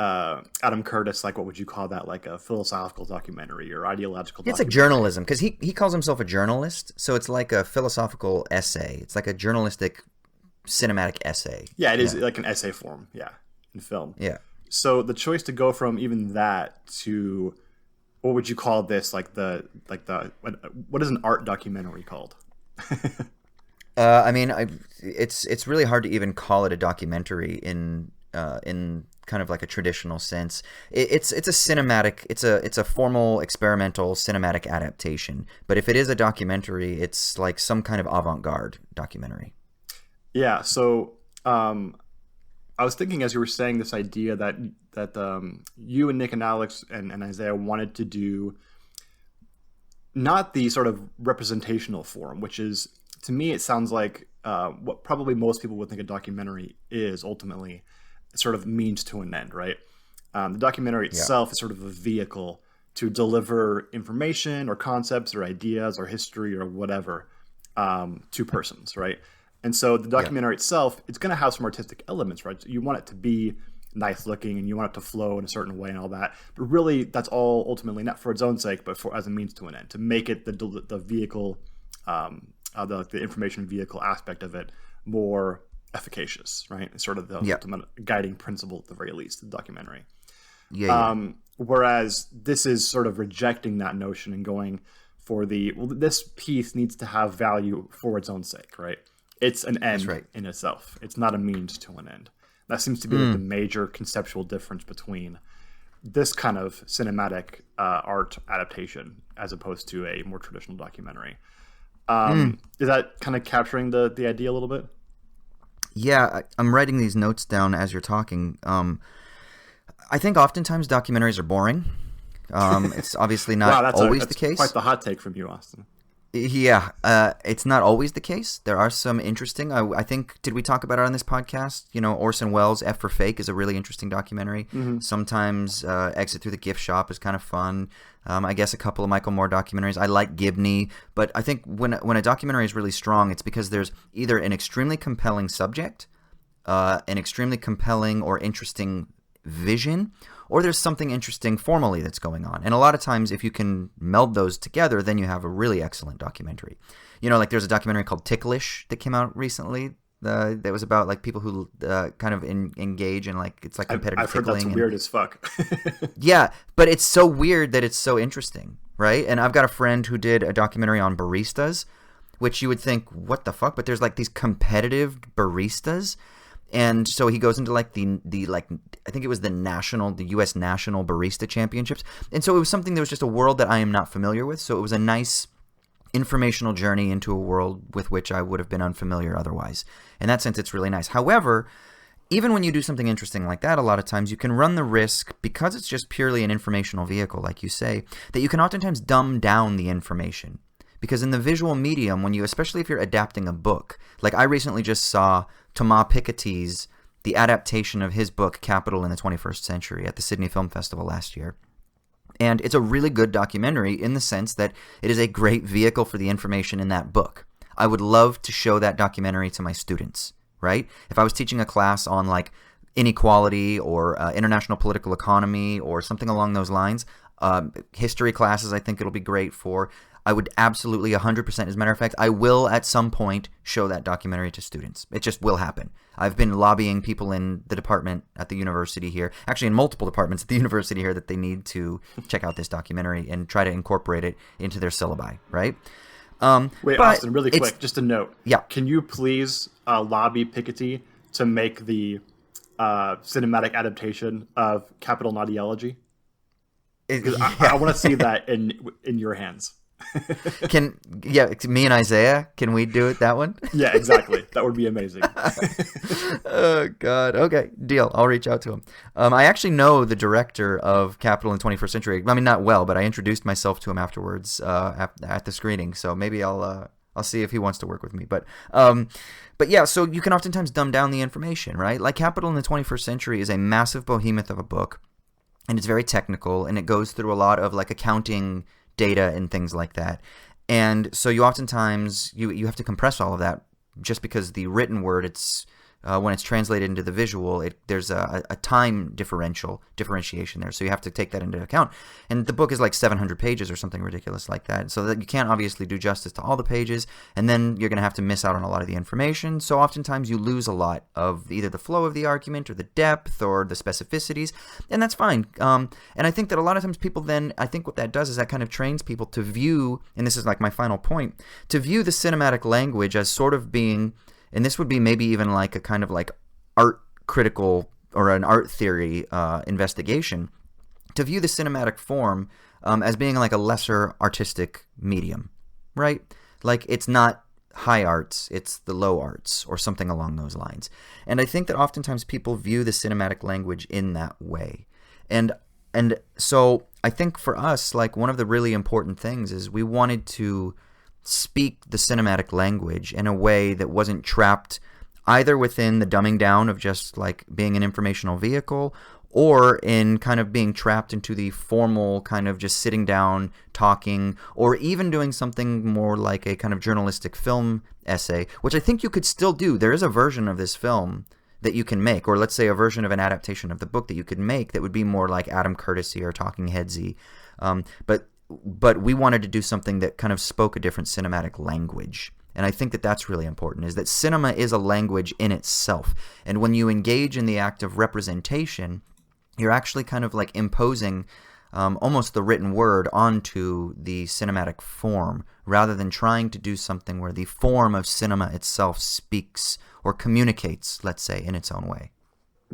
Adam Curtis, like what would you call that, like a philosophical documentary or ideological documentary? It's like journalism, because he calls himself a journalist, so it's like a philosophical essay. It's like a journalistic cinematic essay. Yeah, it is like an essay form, yeah, in film. Yeah. So the choice to go from even that to, what would you call this, like the what is an art documentary called? I mean, it's really hard to even call it a documentary in kind of like a traditional sense. It's a cinematic, it's a formal experimental cinematic adaptation. But if it is a documentary, it's like some kind of avant-garde documentary. Yeah. So I was thinking as you were saying this idea that you and Nick and Alex and Isaiah wanted to do not the sort of representational form, which is, to me, it sounds like what probably most people would think a documentary is ultimately sort of means to an end, right? The documentary itself is sort of a vehicle to deliver information or concepts or ideas or history or whatever to persons, right? And so the documentary itself, it's going to have some artistic elements, right? So you want it to be nice looking and you want it to flow in a certain way and all that. But really, that's all ultimately not for its own sake, but for as a means to an end, to make it the vehicle, the information vehicle aspect of it more efficacious, right? It's sort of the ultimate guiding principle at the very least, the documentary. Whereas this is sort of rejecting that notion and going for this piece needs to have value for its own sake, right? It's an end in itself. It's not a means to an end. That seems to be like the major conceptual difference between this kind of cinematic art adaptation as opposed to a more traditional documentary. Is that kind of capturing the idea a little bit? Yeah, I'm writing these notes down as you're talking. I think oftentimes documentaries are boring. It's obviously Wow, not always the case. Quite the hot take from you, Austin. Yeah, it's not always the case. There are some interesting. I think, did we talk about it on this podcast? You know, Orson Welles' F for Fake is a really interesting documentary. Mm-hmm. Sometimes Exit Through the Gift Shop is kind of fun. I guess a couple of Michael Moore documentaries. I like Gibney, but I think when a documentary is really strong, it's because there's either an extremely compelling subject, an extremely compelling or interesting vision, or there's something interesting formally that's going on. And a lot of times, if you can meld those together, then you have a really excellent documentary. You know, like there's a documentary called Ticklish that came out recently that was about like people who kind of engage in like, it's like competitive tickling. I've heard that's weird as fuck. Yeah, but it's so weird that it's so interesting, right? And I've got a friend who did a documentary on baristas, which you would think, what the fuck? But there's like these competitive baristas. And so he goes into like the like, I think it was the U.S. National Barista Championships. And so it was something that was just a world that I am not familiar with. So it was a nice informational journey into a world with which I would have been unfamiliar otherwise. In that sense, it's really nice. However, even when you do something interesting like that, a lot of times you can run the risk, because it's just purely an informational vehicle, like you say, that you can oftentimes dumb down the information. Because in the visual medium, especially if you're adapting a book, like I recently just saw Thomas Piketty's, the adaptation of his book, Capital in the 21st Century, at the Sydney Film Festival last year. And it's a really good documentary in the sense that it is a great vehicle for the information in that book. I would love to show that documentary to my students, right? If I was teaching a class on like inequality or international political economy or something along those lines, history classes I think it'll be great for. I would absolutely 100%. As a matter of fact, I will at some point show that documentary to students. It just will happen. I've been lobbying people in the department at the university here, actually in multiple departments at the university here, that they need to check out this documentary and try to incorporate it into their syllabi, right? Wait, Austin, really quick, just a note. Yeah. Can you please lobby Piketty to make the cinematic adaptation of Capital Ideology? I want to see that in your hands. Me and Isaiah, can we do it, that one? Yeah, exactly. That would be amazing. Oh God. Okay, deal. I'll reach out to him. I actually know the director of Capital in the 21st Century. I mean, not well, but I introduced myself to him afterwards at the screening. So maybe I'll see if he wants to work with me. But yeah, so you can oftentimes dumb down the information, right? Like Capital in the 21st Century is a massive behemoth of a book, and it's very technical, and it goes through a lot of like accounting data and things like that. And so you oftentimes you have to compress all of that, just because the written word, it's when it's translated into the visual, there's a time differentiation there. So you have to take that into account. And the book is like 700 pages or something ridiculous like that. So that you can't obviously do justice to all the pages, and then you're going to have to miss out on a lot of the information. So oftentimes you lose a lot of either the flow of the argument or the depth or the specificities, and that's fine. And I think that a lot of times people then, I think what that does is that kind of trains people to view, and this is like my final point, to view the cinematic language as sort of being, and this would be maybe even like a kind of like art critical or an art theory investigation, to view the cinematic form as being like a lesser artistic medium, right? Like it's not high arts, it's the low arts or something along those lines. And I think that oftentimes people view the cinematic language in that way. And so I think for us, like one of the really important things is we wanted to speak the cinematic language in a way that wasn't trapped either within the dumbing down of just like being an informational vehicle, or in kind of being trapped into the formal kind of just sitting down, talking, or even doing something more like a kind of journalistic film essay, which I think you could still do. There is a version of this film that you can make, or let's say a version of an adaptation of the book that you could make that would be more like Adam Curtis-y or Talking Heads-y. But we wanted to do something that kind of spoke a different cinematic language. And I think that that's really important, is that cinema is a language in itself. And when you engage in the act of representation, you're actually kind of like imposing almost the written word onto the cinematic form, rather than trying to do something where the form of cinema itself speaks or communicates, let's say, in its own way.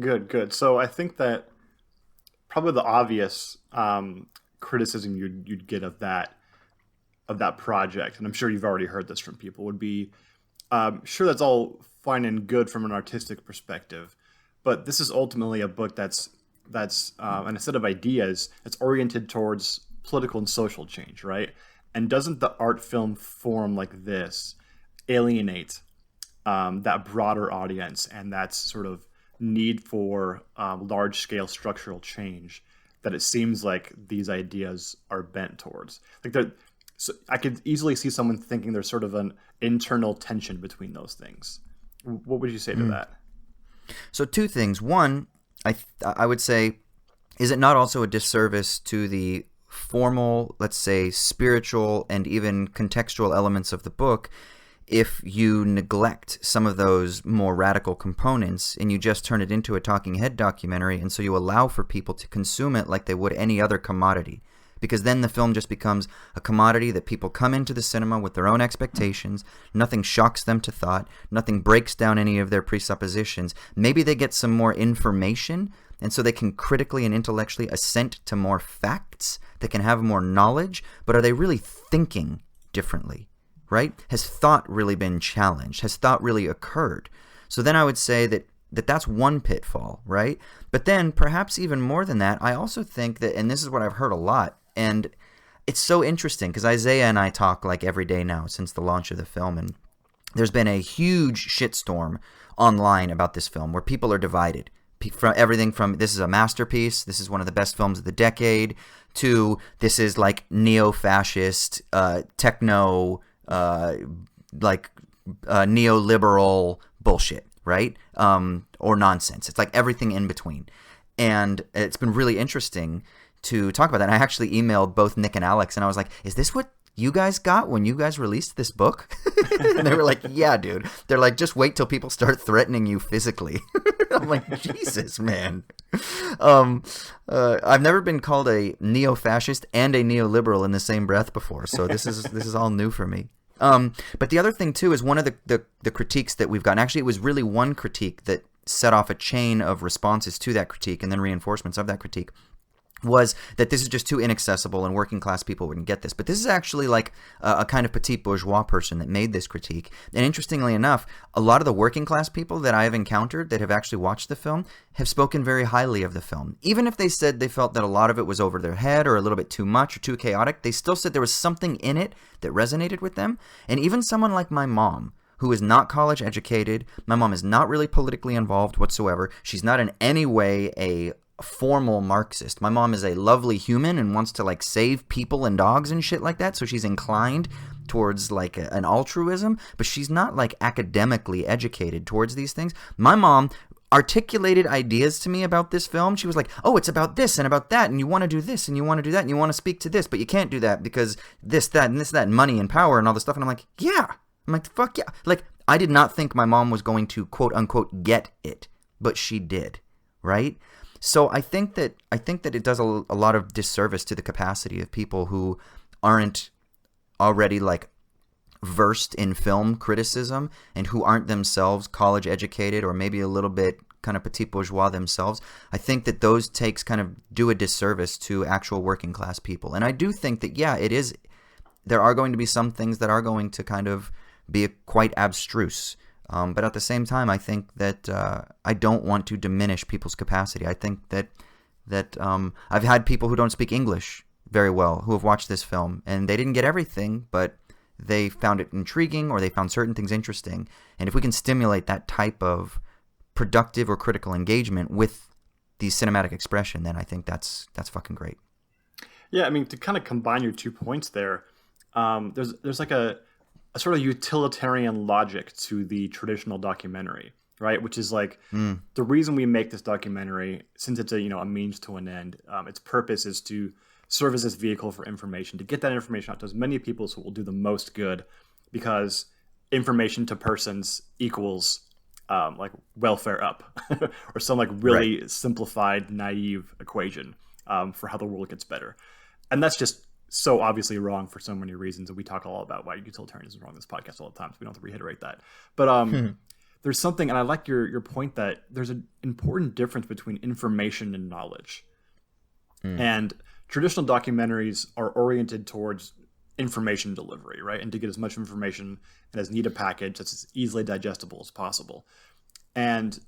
Good. So I think that probably the obvious criticism you'd get of that project, and I'm sure you've already heard this from people, would be, sure, that's all fine and good from an artistic perspective, but this is ultimately a book that's that's and a set of ideas that's oriented towards political and social change, right? And doesn't the art film form like this alienate that broader audience and that sort of need for large scale structural change that it seems like these ideas are bent towards? Like, so I could easily see someone thinking there's sort of an internal tension between those things. What would you say to that? So two things. One, I would say, is it not also a disservice to the formal, let's say, spiritual and even contextual elements of the book if you neglect some of those more radical components and you just turn it into a talking head documentary, and so you allow for people to consume it like they would any other commodity? Because then the film just becomes a commodity that people come into the cinema with their own expectations. Nothing shocks them to thought. Nothing breaks down any of their presuppositions. Maybe they get some more information, and so they can critically and intellectually assent to more facts. They can have more knowledge, but are they really thinking differently, right? Has thought really been challenged? Has thought really occurred? So then I would say that's one pitfall, right? But then perhaps even more than that, I also think that, and this is what I've heard a lot, and it's so interesting because Isaiah and I talk like every day now since the launch of the film, and there's been a huge shitstorm online about this film where people are divided. From everything from this is a masterpiece, this is one of the best films of the decade, to this is like neo-fascist, techno, neoliberal bullshit, right? Or nonsense. It's like everything in between. And it's been really interesting to talk about that. And I actually emailed both Nick and Alex, and I was like, is this what you guys got when you guys released this book? And they were like, yeah, dude. They're like, just wait till people start threatening you physically. I'm like, Jesus, man. I've never been called a neo-fascist and a neoliberal in the same breath before, so this is all new for me. But the other thing, too, is one of the critiques that we've gotten. Actually, it was really one critique that set off a chain of responses to that critique and then reinforcements of that critique, was that this is just too inaccessible and working class people wouldn't get this. But this is actually like a kind of petit bourgeois person that made this critique. And interestingly enough, a lot of the working class people that I have encountered that have actually watched the film have spoken very highly of the film. Even if they said they felt that a lot of it was over their head or a little bit too much or too chaotic, they still said there was something in it that resonated with them. And even someone like my mom, who is not college educated, my mom is not really politically involved whatsoever. She's not in any way a formal Marxist. My mom is a lovely human and wants to like save people and dogs and shit like that, so she's inclined towards like an altruism, but she's not like academically educated towards these things. My mom articulated ideas to me about this film. She was like, oh, it's about this and about that, and you want to do this and you want to do that and you want to speak to this, but you can't do that because this, that, and this, that, and money and power and all this stuff. And I'm like, yeah. I'm like, fuck yeah. Like, I did not think my mom was going to quote unquote get it, but she did, right? So I think that it does a lot of disservice to the capacity of people who aren't already like versed in film criticism and who aren't themselves college educated or maybe a little bit kind of petit bourgeois themselves. I think that those takes kind of do a disservice to actual working class people. And I do think that, yeah, it is. There are going to be some things that are going to kind of be quite abstruse. But at the same time, I think that I don't want to diminish people's capacity. I think that I've had people who don't speak English very well who have watched this film, and they didn't get everything, but they found it intriguing or they found certain things interesting. And if we can stimulate that type of productive or critical engagement with the cinematic expression, then I think that's fucking great. Yeah, I mean, to kind of combine your 2 points there, there's like a sort of utilitarian logic to the traditional documentary, right? Which is like the reason we make this documentary, since it's a means to an end. Its purpose is to serve as this vehicle for information, to get that information out to as many people as will do the most good, because information to persons equals like welfare up, or some like really simplified, naive equation for how the world gets better. And that's just so obviously wrong for so many reasons, and we talk all about why utilitarianism is wrong in this podcast all the time, so we don't have to reiterate that. But there's something, and I like your point that there's an important difference between information and knowledge. And traditional documentaries are oriented towards information delivery, right? And to get as much information in as neat a package that's as easily digestible as possible. And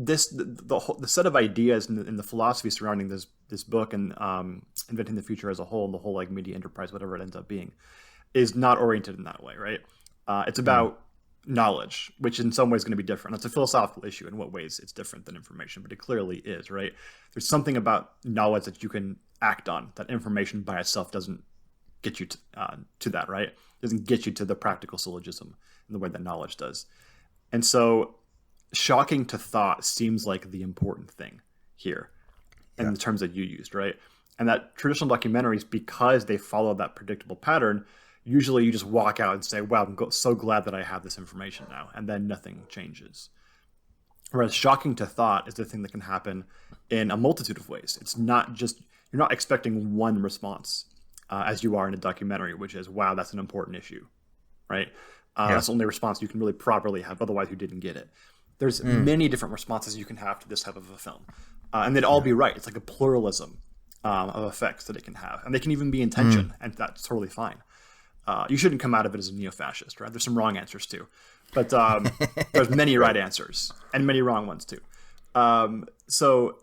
the set of ideas and the philosophy surrounding this book and inventing the future as a whole and the whole like media enterprise, whatever it ends up being, is not oriented in that way, right? It's about knowledge, which in some ways is going to be different. It's a philosophical issue in what ways it's different than information, but it clearly is, right? There's something about knowledge that you can act on that information by itself doesn't get you to that, right? It doesn't get you to the practical syllogism in the way that knowledge does. And so shocking to thought seems like the important thing here in the terms that you used, right? And that traditional documentaries, because they follow that predictable pattern, usually you just walk out and say, wow, I'm so glad that I have this information now. And then nothing changes. Whereas shocking to thought is the thing that can happen in a multitude of ways. It's not just, you're not expecting one response as you are in a documentary, which is, wow, that's an important issue, right? That's the only response you can really properly have. Otherwise, you didn't get it. There's many different responses you can have to this type of a film. And they'd all be right. It's like a pluralism of effects that it can have. And they can even be in tension, and that's totally fine. You shouldn't come out of it as a neo-fascist, right? There's some wrong answers too. But there's many right answers and many wrong ones too. So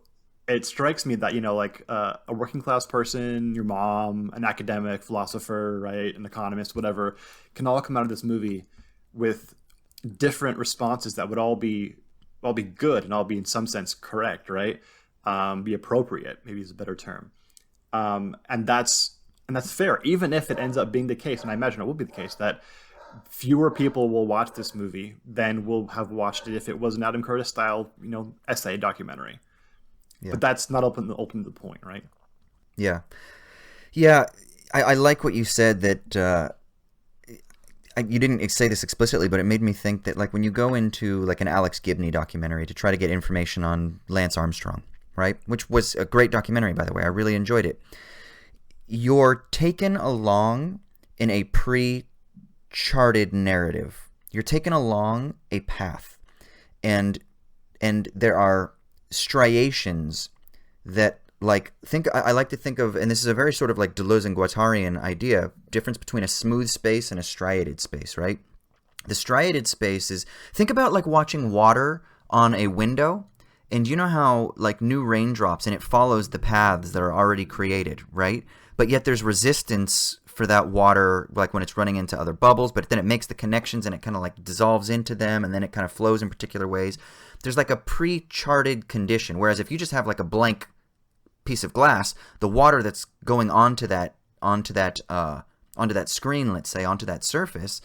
it strikes me that, like a working class person, your mom, an academic, philosopher, right, an economist, whatever, can all come out of this movie with different responses that would all be good and all be in some sense correct, right? Be appropriate, maybe is a better term. And that's fair, even if it ends up being the case, and I imagine it will be the case, that fewer people will watch this movie than will have watched it if it was an Adam Curtis style, essay documentary. Yeah. But that's not ultimately the point, right? Yeah. Yeah, I like what you said that you didn't say this explicitly, but it made me think that like when you go into like an Alex Gibney documentary to try to get information on Lance Armstrong, right? Which was a great documentary, by the way. I really enjoyed it. You're taken along in a pre-charted narrative. You're taken along a path. And there are striations that I like to think of, and this is a very sort of like Deleuze and Guattarian idea, difference between a smooth space and a striated space, right? The striated space is, think about like watching water on a window, and you know how like new raindrops and it follows the paths that are already created, right? But yet there's resistance for that water, like when it's running into other bubbles, but then it makes the connections and it kind of like dissolves into them, and then it kind of flows in particular ways. There's like a pre-charted condition, whereas if you just have like a blank piece of glass, the water that's going onto that screen, let's say, onto that surface,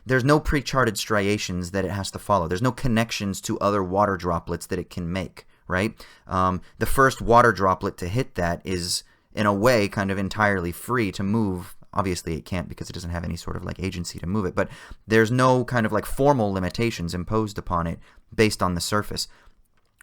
there's no pre-charted striations that it has to follow. There's no connections to other water droplets that it can make, right? The first water droplet to hit that is, in a way, kind of entirely free to move. Obviously, it can't because it doesn't have any sort of like agency to move it, but there's no kind of like formal limitations imposed upon it based on the surface.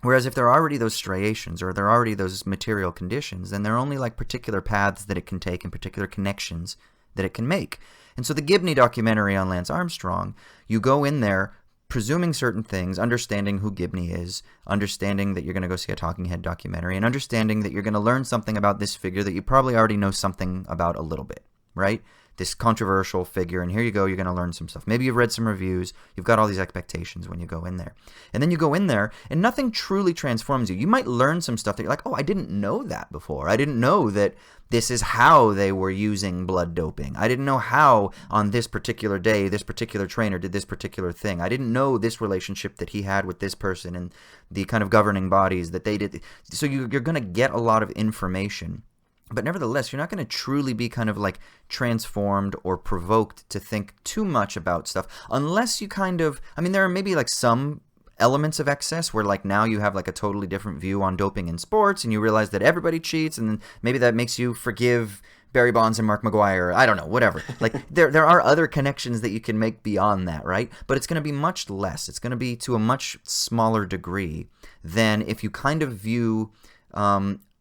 Whereas if there are already those striations or there are already those material conditions, then there are only like particular paths that it can take and particular connections that it can make. And so the Gibney documentary on Lance Armstrong, you go in there presuming certain things, understanding who Gibney is, understanding that you're going to go see a talking head documentary, and understanding that you're going to learn something about this figure that you probably already know something about a little bit, right? This controversial figure, and here you go, you're going to learn some stuff. Maybe you've read some reviews, you've got all these expectations when you go in there. And then you go in there, and nothing truly transforms you. You might learn some stuff that you're like, oh, I didn't know that before. I didn't know that this is how they were using blood doping. I didn't know how on this particular day, this particular trainer did this particular thing. I didn't know this relationship that he had with this person and the kind of governing bodies that they did. So you're going to get a lot of information. But nevertheless, you're not going to truly be kind of like transformed or provoked to think too much about stuff unless you kind of, I mean, there are maybe like some elements of excess where like now you have like a totally different view on doping in sports and you realize that everybody cheats, and then maybe that makes you forgive Barry Bonds and Mark McGwire. I don't know, whatever. Like there are other connections that you can make beyond that, right? But it's going to be much less. It's going to be to a much smaller degree than if you kind of view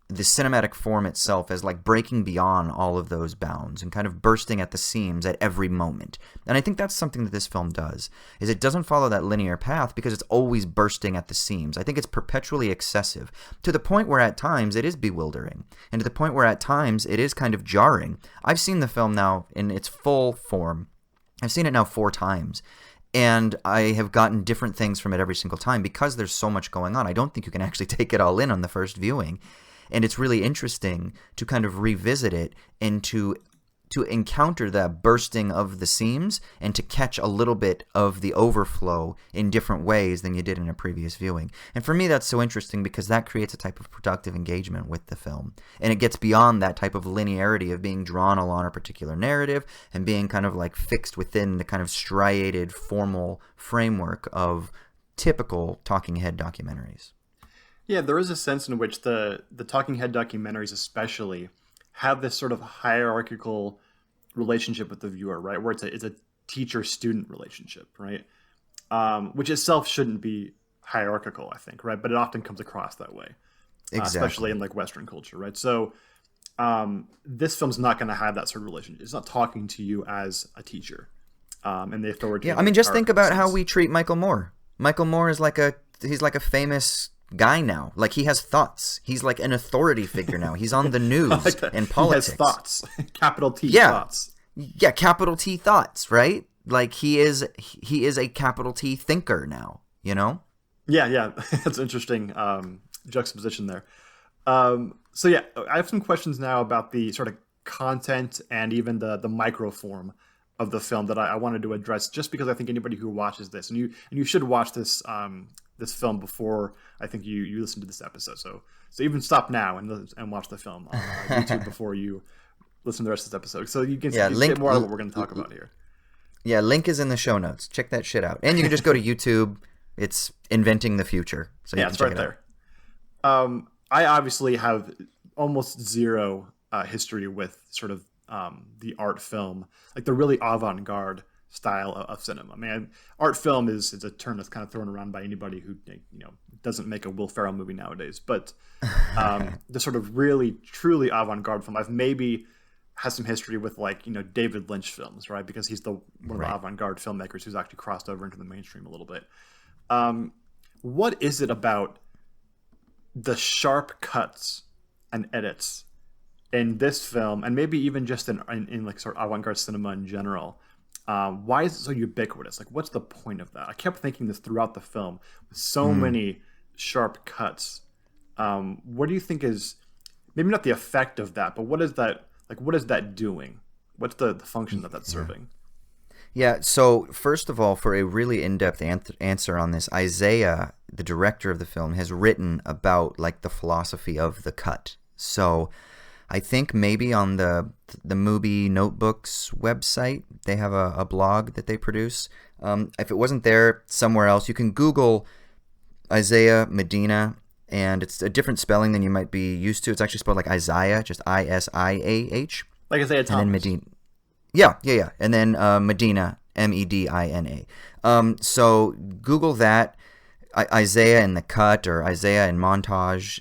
the cinematic form itself as like breaking beyond all of those bounds and kind of bursting at the seams at every moment. And I think that's something that this film does, is it doesn't follow that linear path because it's always bursting at the seams. I think it's perpetually excessive to the point where at times it is bewildering, and to the point where at times it is kind of jarring. I've seen the film now in its full form. I've seen it now 4 times. And I have gotten different things from it every single time because there's so much going on. I don't think you can actually take it all in on the first viewing. And it's really interesting to kind of revisit it and to encounter that bursting of the seams and to catch a little bit of the overflow in different ways than you did in a previous viewing. And for me, that's so interesting because that creates a type of productive engagement with the film. And it gets beyond that type of linearity of being drawn along a particular narrative and being kind of like fixed within the kind of striated formal framework of typical talking head documentaries. Yeah, there is a sense in which the talking head documentaries especially have this sort of hierarchical relationship with the viewer, right? Where it's a teacher-student relationship, right? Which itself shouldn't be hierarchical, I think, right? But it often comes across that way, especially in like Western culture, right? So this film's not going to have that sort of relationship. It's not talking to you as a teacher and the authority. Yeah, I mean, just think about how we treat Michael Moore. Michael Moore is he's like a famous guy now. Like, he has thoughts. He's like an authority figure now. He's on the news and politics. He has thoughts. Capital T thoughts. Yeah, capital T thoughts, right? Like, he is a capital T thinker now, you know? Yeah. That's interesting juxtaposition there. So yeah, I have some questions now about the sort of content and even the micro form of the film that I wanted to address, just because I think anybody who watches this, and you should watch this this film before I think you listen to this episode. So even stop now and watch the film on YouTube before you listen to the rest of this episode, so you can get more of what we're going to talk about here. Yeah, link is in the show notes. Check that shit out, and you can just go to YouTube. It's Inventing the Future. So yeah, it's right there. I obviously have almost zero history with sort of the art film, like the really avant-garde style of cinema. I mean, art film is a term that's kind of thrown around by anybody who doesn't make a Will Ferrell movie nowadays. But the sort of really truly avant-garde film, I've maybe has some history with, like, David Lynch films, right? Because he's one of the avant-garde filmmakers who's actually crossed over into the mainstream a little bit. What is it about the sharp cuts and edits in this film, and maybe even just in like sort of avant-garde cinema in general? Why is it so ubiquitous? Like, what's the point of that? I kept thinking this throughout the film with so many sharp cuts. What do you think is maybe not the effect of that, but what is that? Like, what is that doing? What's the function that that's serving? Yeah, so first of all, for a really in-depth answer on this, Isaiah, the director of the film, has written about like the philosophy of the cut. So I think maybe on the Movie Notebooks website, they have a blog that they produce. If it wasn't there somewhere else, you can Google Isaiah Medina, and it's a different spelling than you might be used to. It's actually spelled like Isaiah, just Isiah. Like Isaiah Thomas. And then Medina. Yeah. And then Medina, Medina. So Google that, Isaiah in the Cut or Isaiah in Montage.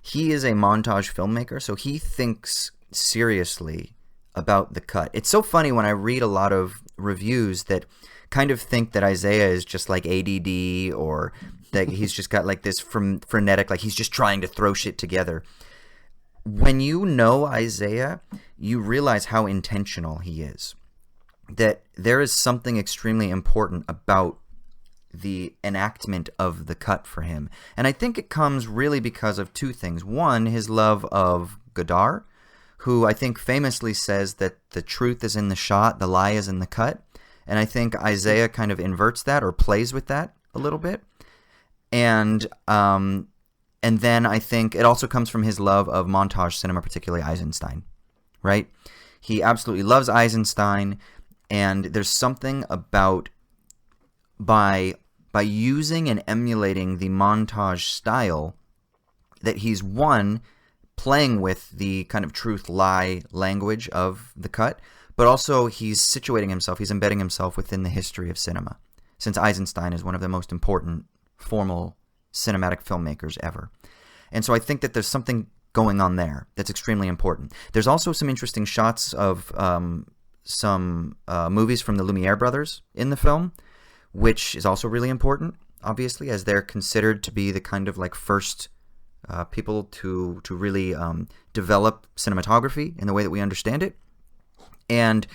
He is a montage filmmaker, so he thinks seriously about the cut. It's so funny when I read a lot of reviews that kind of think that Isaiah is just like ADD, or that he's just got like this frenetic, like he's just trying to throw shit together. When you know Isaiah, you realize how intentional he is. That there is something extremely important about the enactment of the cut for him. And I think it comes really because of two things. One, his love of Godard, who I think famously says that the truth is in the shot, the lie is in the cut. And I think Isaiah kind of inverts that or plays with that a little bit. And then I think it also comes from his love of montage cinema, particularly Eisenstein, right? He absolutely loves Eisenstein, and there's something about by using and emulating the montage style that he's, one, playing with the kind of truth-lie language of the cut, but also he's situating himself, he's embedding himself within the history of cinema, since Eisenstein is one of the most important formal cinematic filmmakers ever. And so I think that there's something going on there that's extremely important. There's also some interesting shots of some movies from the Lumiere brothers in the film, which is also really important, obviously, as they're considered to be the kind of like first people to really develop cinematography in the way that we understand it. And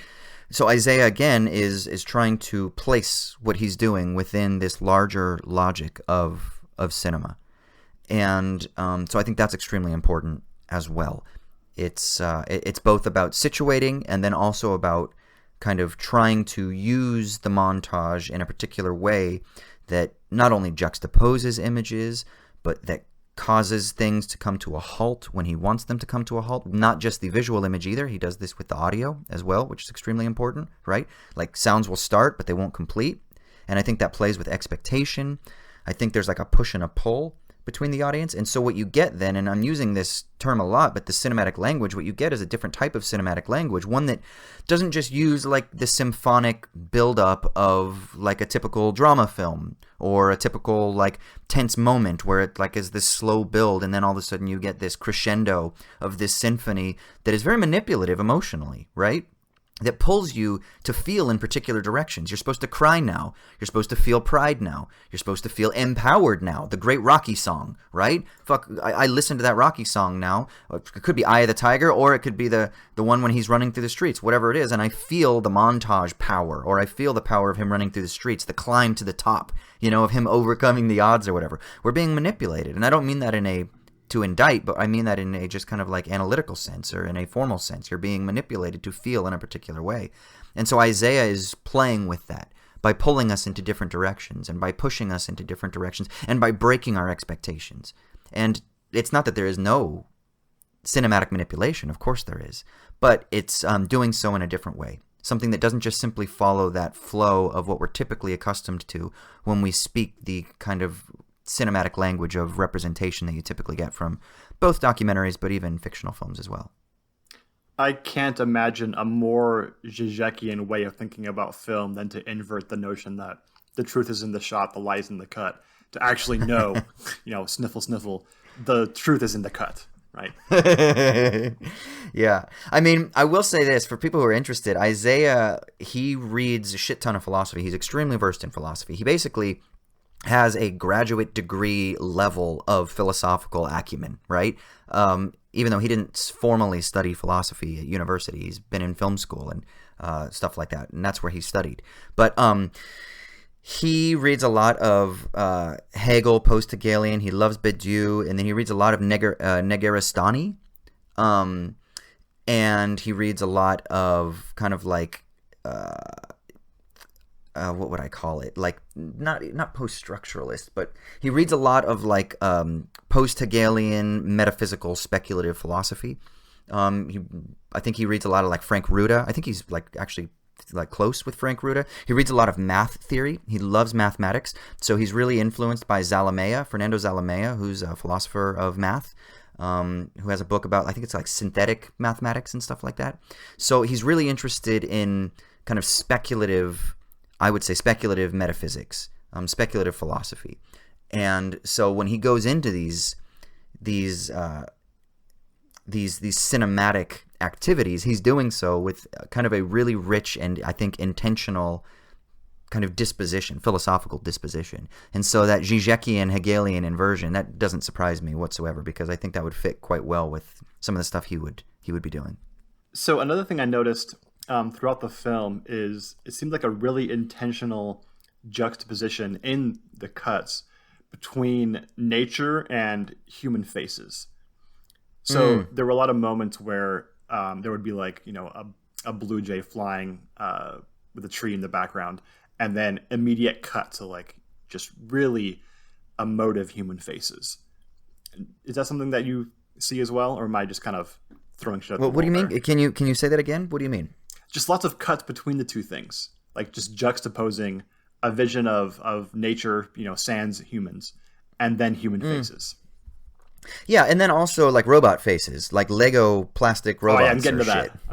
So Isaiah again is trying to place what he's doing within this larger logic of cinema, and so I think that's extremely important as well. It's both about situating and then also about kind of trying to use the montage in a particular way that not only juxtaposes images, but that causes things to come to a halt when he wants them to come to a halt. Not just the visual image either. He does this with the audio as well, which is extremely important, right? Like sounds will start, but they won't complete. And I think that plays with expectation. I think there's like a push and a pull between the audience. And so what you get then, and I'm using this term a lot, but the cinematic language, what you get is a different type of cinematic language, one that doesn't just use like the symphonic buildup of like a typical drama film or a typical like tense moment where it like is this slow build and then all of a sudden you get this crescendo of this symphony that is very manipulative emotionally, right? That pulls you to feel in particular directions. You're supposed to cry now. You're supposed to feel pride now. You're supposed to feel empowered now. The great Rocky song, right? Fuck, I listen to that Rocky song now. It could be Eye of the Tiger, or it could be the one when he's running through the streets, whatever it is, and I feel the montage power, or I feel the power of him running through the streets, the climb to the top, of him overcoming the odds or whatever. We're being manipulated, and I don't mean that to indict, but I mean that in a just kind of like analytical sense or in a formal sense. You're being manipulated to feel in a particular way. And so Isaiah is playing with that by pulling us into different directions and by pushing us into different directions and by breaking our expectations. And it's not that there is no cinematic manipulation. Of course there is. But it's doing so in a different way. Something that doesn't just simply follow that flow of what we're typically accustomed to when we speak the kind of cinematic language of representation that you typically get from both documentaries, but even fictional films as well. I can't imagine a more Žižekian way of thinking about film than to invert the notion that the truth is in the shot, the lie's in the cut. To actually know, sniffle, sniffle, the truth is in the cut, right? Yeah. I mean, I will say this, for people who are interested, Isaiah, he reads a shit ton of philosophy. He's extremely versed in philosophy. He basically has a graduate degree level of philosophical acumen, right? Even though he didn't formally study philosophy at university, he's been in film school and stuff like that, and that's where he studied. But he reads a lot of Hegel, post-Hegelian. He loves Badiou, and then he reads a lot of Negarestani, and he reads a lot of kind of like what would I call it? Like not post-structuralist, but he reads a lot of like post-Hegelian metaphysical speculative philosophy. I think he reads a lot of like Frank Ruda. I think he's like actually like close with Frank Ruda. He reads a lot of math theory. He loves mathematics, so he's really influenced by Fernando Zalamea, who's a philosopher of math. Who has a book about, I think it's like synthetic mathematics and stuff like that. So he's really interested in kind of speculative metaphysics, speculative philosophy. And so when he goes into these cinematic activities, he's doing so with kind of a really rich and I think intentional kind of disposition, philosophical disposition. And so that Žižekian Hegelian inversion, that doesn't surprise me whatsoever, because I think that would fit quite well with some of the stuff he would be doing. So another thing I noticed throughout the film is it seemed like a really intentional juxtaposition in the cuts between nature and human faces. So there were a lot of moments where there would be like, a blue jay flying with a tree in the background, and then immediate cut to like just really emotive human faces. Is that something that you see as well, or am I just kind of throwing shit? Well, what do you mean? Can you say that again? What do you mean? Just lots of cuts between the two things, like just juxtaposing a vision of nature, sans humans, and then human faces. Yeah, and then also like robot faces, like Lego plastic robots. Oh yeah, I'm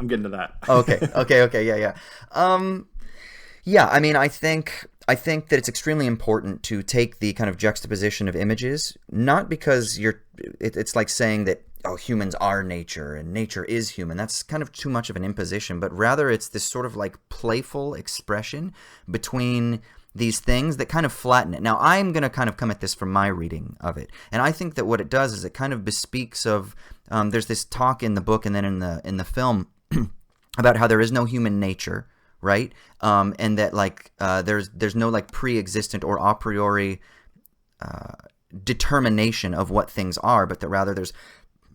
getting to that. Okay, yeah. Yeah, I mean, I think that it's extremely important to take the kind of juxtaposition of images, not because it's like saying that, oh, humans are nature and nature is human. That's kind of too much of an imposition, but rather it's this sort of like playful expression between these things that kind of flatten it. Now, I'm going to kind of come at this from my reading of it, and I think that what it does is it kind of bespeaks of there's this talk in the book and then in the film about how there is no human nature, right? And that like there's no like pre-existent or a priori determination of what things are, but that rather there's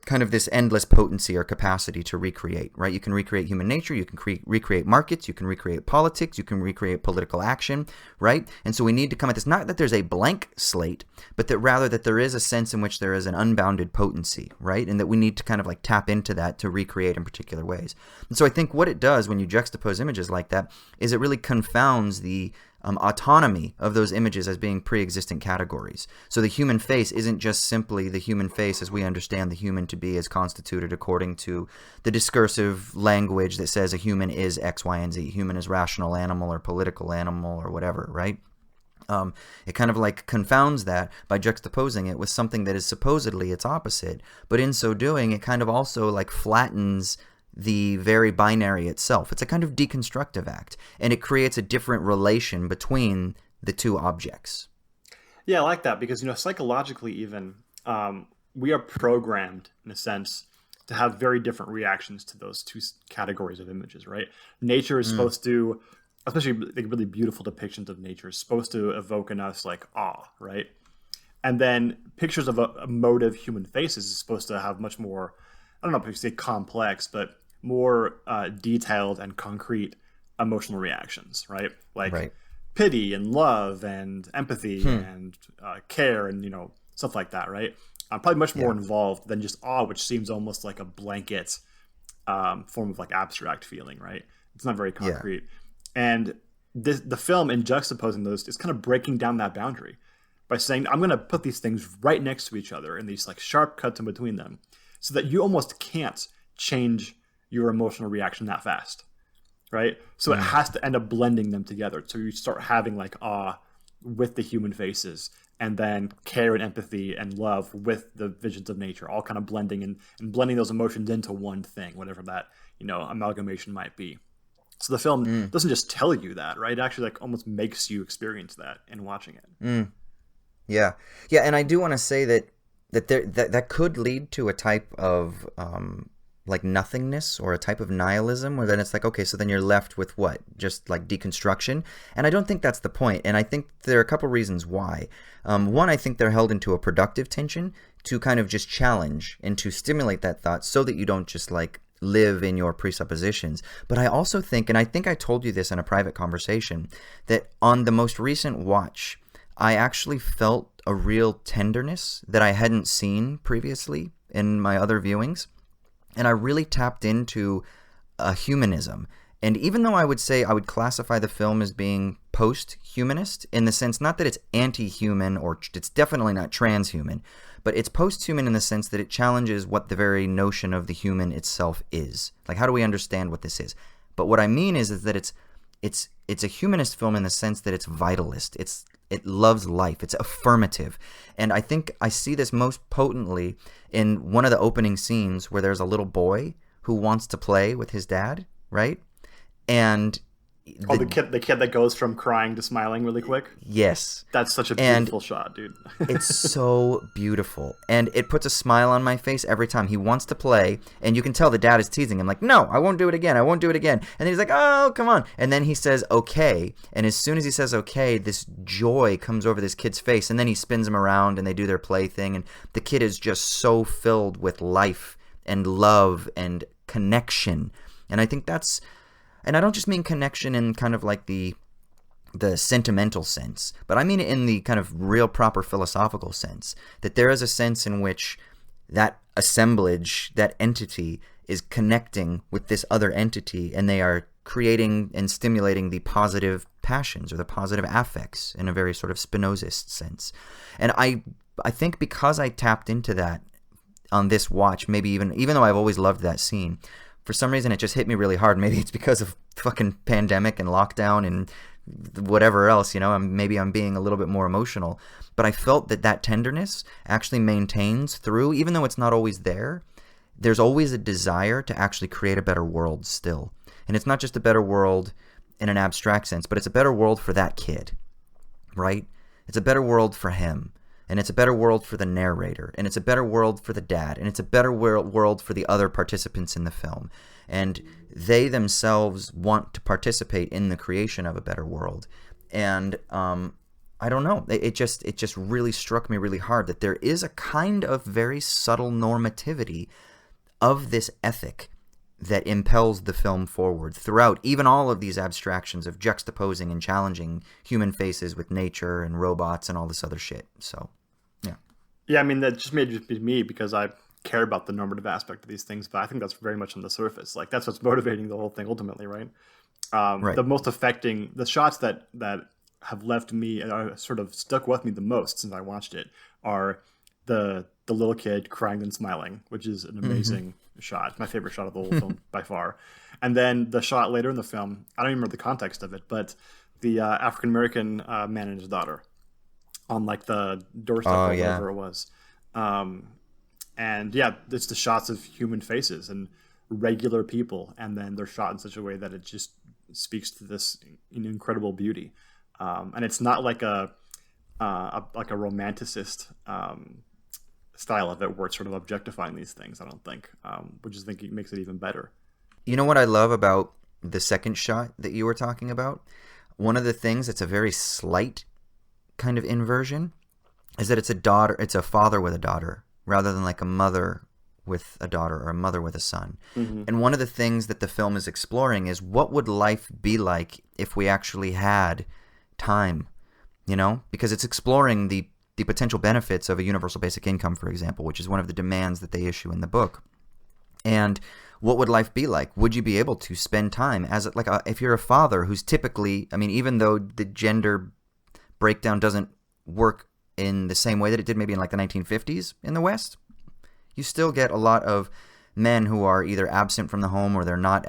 kind of this endless potency or capacity to recreate, right? You can recreate human nature, you can recreate markets, you can recreate politics, you can recreate political action, right? And so we need to come at this, not that there's a blank slate, but that rather that there is a sense in which there is an unbounded potency, right? And that we need to kind of like tap into that to recreate in particular ways. And so I think what it does when you juxtapose images like that is it really confounds the autonomy of those images as being pre-existent categories. So the human face isn't just simply the human face as we understand the human to be as constituted according to the discursive language that says a human is X, Y, and Z. Human is rational animal or political animal or whatever, right? It kind of like confounds that by juxtaposing it with something that is supposedly its opposite, but in so doing, it kind of also like flattens the very binary itself. It's a kind of deconstructive act, and it creates a different relation between the two objects. Yeah, I like that because, psychologically even, we are programmed, in a sense, to have very different reactions to those two categories of images, right? Nature is supposed to, especially like really beautiful depictions of nature, is supposed to evoke in us like awe, right? And then pictures of emotive human faces is supposed to have much more, I don't know if you say complex, but more detailed and concrete emotional reactions, right? Like pity and love and empathy and care and, stuff like that, right? Probably much more involved than just awe, which seems almost like a blanket form of like abstract feeling, right? It's not very concrete. And the film, in juxtaposing those, is kind of breaking down that boundary by saying, I'm going to put these things right next to each other and these like sharp cuts in between them so that you almost can't change your emotional reaction that fast, right? So it has to end up blending them together. So you start having like awe with the human faces, and then care and empathy and love with the visions of nature, all kind of blending and blending those emotions into one thing, whatever that, amalgamation might be. So the film doesn't just tell you that, right? It actually like almost makes you experience that in watching it. Yeah. And I do want to say that could lead to a type of like nothingness or a type of nihilism where then it's like, okay, so then you're left with what? Just like deconstruction? And I don't think that's the point. And I think there are a couple reasons why. One, I think they're held into a productive tension to kind of just challenge and to stimulate that thought so that you don't just like live in your presuppositions. But I also think, and I think I told you this in a private conversation, that on the most recent watch, I actually felt a real tenderness that I hadn't seen previously in my other viewings. And I really tapped into a humanism. And even though I would say I would classify the film as being post-humanist, in the sense not that it's anti-human or it's definitely not transhuman, but it's post-human in the sense that it challenges what the very notion of the human itself is. Like, how do we understand what this is? But what I mean is that it's a humanist film in the sense that it's vitalist. It loves life. It's affirmative. And I think I see this most potently in one of the opening scenes where there's a little boy who wants to play with his dad, right? And the kid that goes from crying to smiling really quick? Yes. That's such a beautiful shot, dude. It's so beautiful. And it puts a smile on my face every time. He wants to play, and you can tell the dad is teasing him, like, no, I won't do it again. I won't do it again. And then he's like, oh, come on. And then he says, okay. And as soon as he says okay, this joy comes over this kid's face, and then he spins him around, and they do their play thing, and the kid is just so filled with life and love and connection. And I think that's... And I don't just mean connection in kind of like the sentimental sense, but I mean it in the kind of real proper philosophical sense, that there is a sense in which that assemblage, that entity, is connecting with this other entity, and they are creating and stimulating the positive passions or the positive affects in a very sort of Spinozist sense. And I think because I tapped into that on this watch, maybe even though I've always loved that scene, for some reason it just hit me really hard. Maybe it's because of fucking pandemic and lockdown and whatever else, maybe I'm being a little bit more emotional. But I felt that tenderness actually maintains through, even though it's not always there, there's always a desire to actually create a better world still. And it's not just a better world in an abstract sense, but it's a better world for that kid, right? It's a better world for him. And it's a better world for the narrator, and it's a better world for the dad, and it's a better world for the other participants in the film. And they themselves want to participate in the creation of a better world. And I don't know, it just really struck me really hard that there is a kind of very subtle normativity of this ethic that impels the film forward throughout even all of these abstractions of juxtaposing and challenging human faces with nature and robots and all this other shit. So, yeah. Yeah, I mean, that just made it be me because I care about the normative aspect of these things, but I think that's very much on the surface. Like, that's what's motivating the whole thing ultimately, right? Right. The most affecting, the shots that have left me and are sort of stuck with me the most since I watched it are the little kid crying and smiling, which is an amazing shot. It's my favorite shot of the whole film by far. And then the shot later in the film, I don't even remember the context of it, but the African American man and his daughter on like the doorstep or whatever it was. And yeah, it's the shots of human faces and regular people, and then they're shot in such a way that it just speaks to this incredible beauty. And it's not like a romanticist style of it where it's sort of objectifying these things, I don't think, which I think makes it even better. You know what I love about the second shot that you were talking about? One of the things that's a very slight kind of inversion is that it's a father with a daughter rather than like a mother with a daughter or a mother with a son. And one of the things that the film is exploring is what would life be like if we actually had time, you know? Because it's exploring the potential benefits of a universal basic income, for example, which is one of the demands that they issue in the book. And what would life be like? Would you be able to spend time as like if you're a father who's typically, I mean, even though the gender breakdown doesn't work in the same way that it did maybe in like the 1950s in the West, you still get a lot of men who are either absent from the home or they're not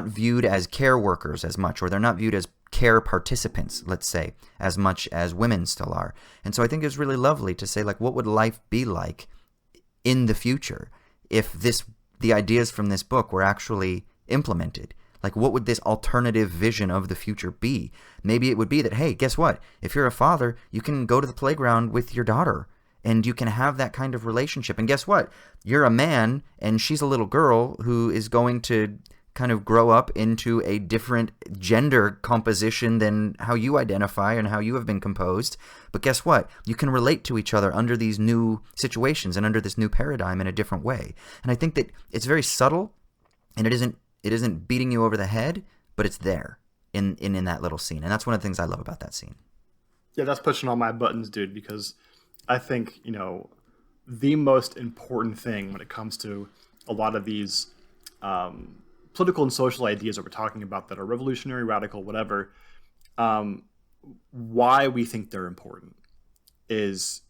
viewed as care workers as much, or they're not viewed as care participants, let's say, as much as women still are. And so I think it's really lovely to say, like, what would life be like in the future if the ideas from this book were actually implemented? Like, what would this alternative vision of the future be? Maybe it would be that, hey, guess what? If you're a father, you can go to the playground with your daughter and you can have that kind of relationship. And guess what? You're a man and she's a little girl who is going to kind of grow up into a different gender composition than how you identify and how you have been composed. But guess what? You can relate to each other under these new situations and under this new paradigm in a different way. And I think that it's very subtle, and it isn't beating you over the head, but it's there in that little scene. And that's one of the things I love about that scene. Yeah, that's pushing all my buttons, dude, because I think, the most important thing when it comes to a lot of these political and social ideas that we're talking about that are revolutionary, radical, whatever, why we think they're important is,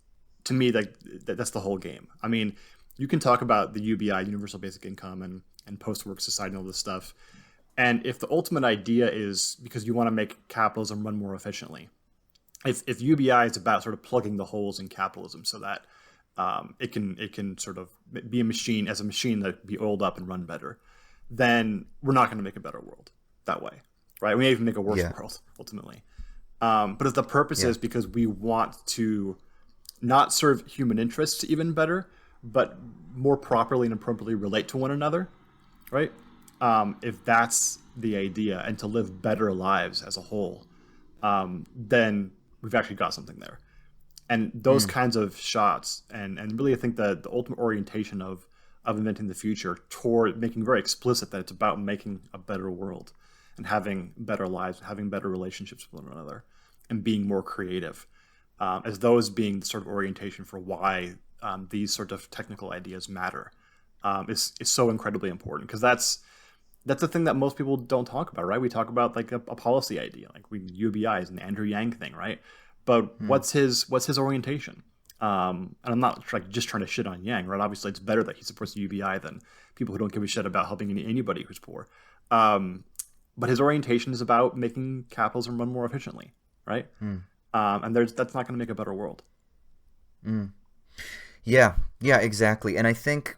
to me, like that's the whole game. I mean, you can talk about the UBI, Universal Basic Income, and post-work society and all this stuff, and if the ultimate idea is because you want to make capitalism run more efficiently, if UBI is about sort of plugging the holes in capitalism so that it can sort of be a machine that be oiled up and run better, then we're not going to make a better world that way, right? We may even make a worse world ultimately. But if the purpose is because we want to not serve human interests even better, but more properly and appropriately relate to one another, right? If that's the idea, and to live better lives as a whole, then we've actually got something there. And those kinds of shots, and really I think the ultimate orientation of inventing the future toward making very explicit that it's about making a better world and having better lives, having better relationships with one another, and being more creative, as those being the sort of orientation for why these sort of technical ideas matter, is so incredibly important, because that's the thing that most people don't talk about, right? We talk about like a policy idea, like UBI is an Andrew Yang thing, right? But what's his orientation? And I'm not just trying to shit on Yang, right? Obviously, it's better that he supports the UBI than people who don't give a shit about helping anybody who's poor. But his orientation is about making capitalism run more efficiently, right? And that's not going to make a better world. Yeah, exactly. And I think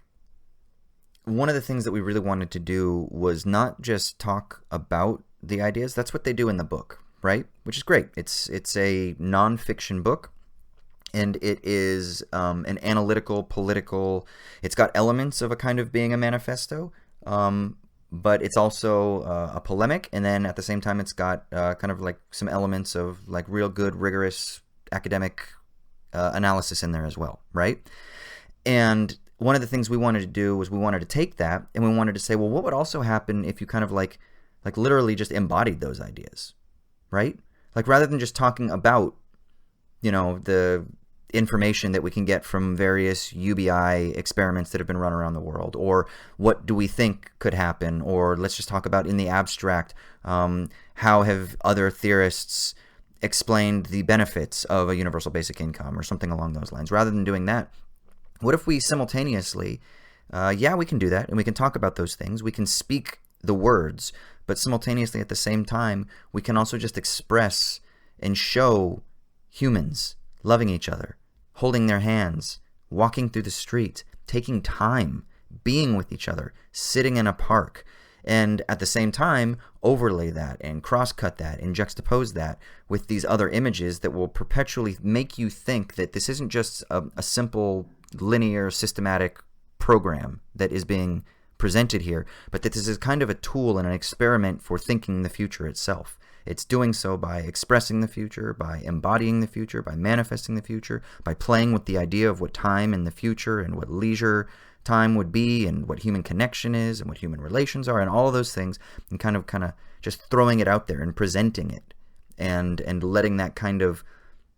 one of the things that we really wanted to do was not just talk about the ideas. That's what they do in the book, right? Which is great. It's a nonfiction book. And it is an analytical, political. It's got elements of a kind of being a manifesto, but it's also a polemic, and then at the same time it's got kind of like some elements of like real good, rigorous academic analysis in there as well, right? And one of the things we wanted to do was we wanted to take that and we wanted to say, well, what would also happen if you kind of like literally just embodied those ideas, right? Like rather than just talking about, the information that we can get from various UBI experiments that have been run around the world, or what do we think could happen, or let's just talk about in the abstract, how have other theorists explained the benefits of a universal basic income or something along those lines. Rather than doing that, what if we simultaneously, we can do that and we can talk about those things, we can speak the words, but simultaneously at the same time we can also just express and show humans loving each other, holding their hands, walking through the street, taking time, being with each other, sitting in a park, and at the same time overlay that and cross-cut that and juxtapose that with these other images that will perpetually make you think that this isn't just a simple, linear, systematic program that is being presented here, but that this is kind of a tool and an experiment for thinking the future itself. It's doing so by expressing the future, by embodying the future, by manifesting the future, by playing with the idea of what time in the future and what leisure time would be and what human connection is and what human relations are and all of those things, and kind of just throwing it out there and presenting it and letting that kind of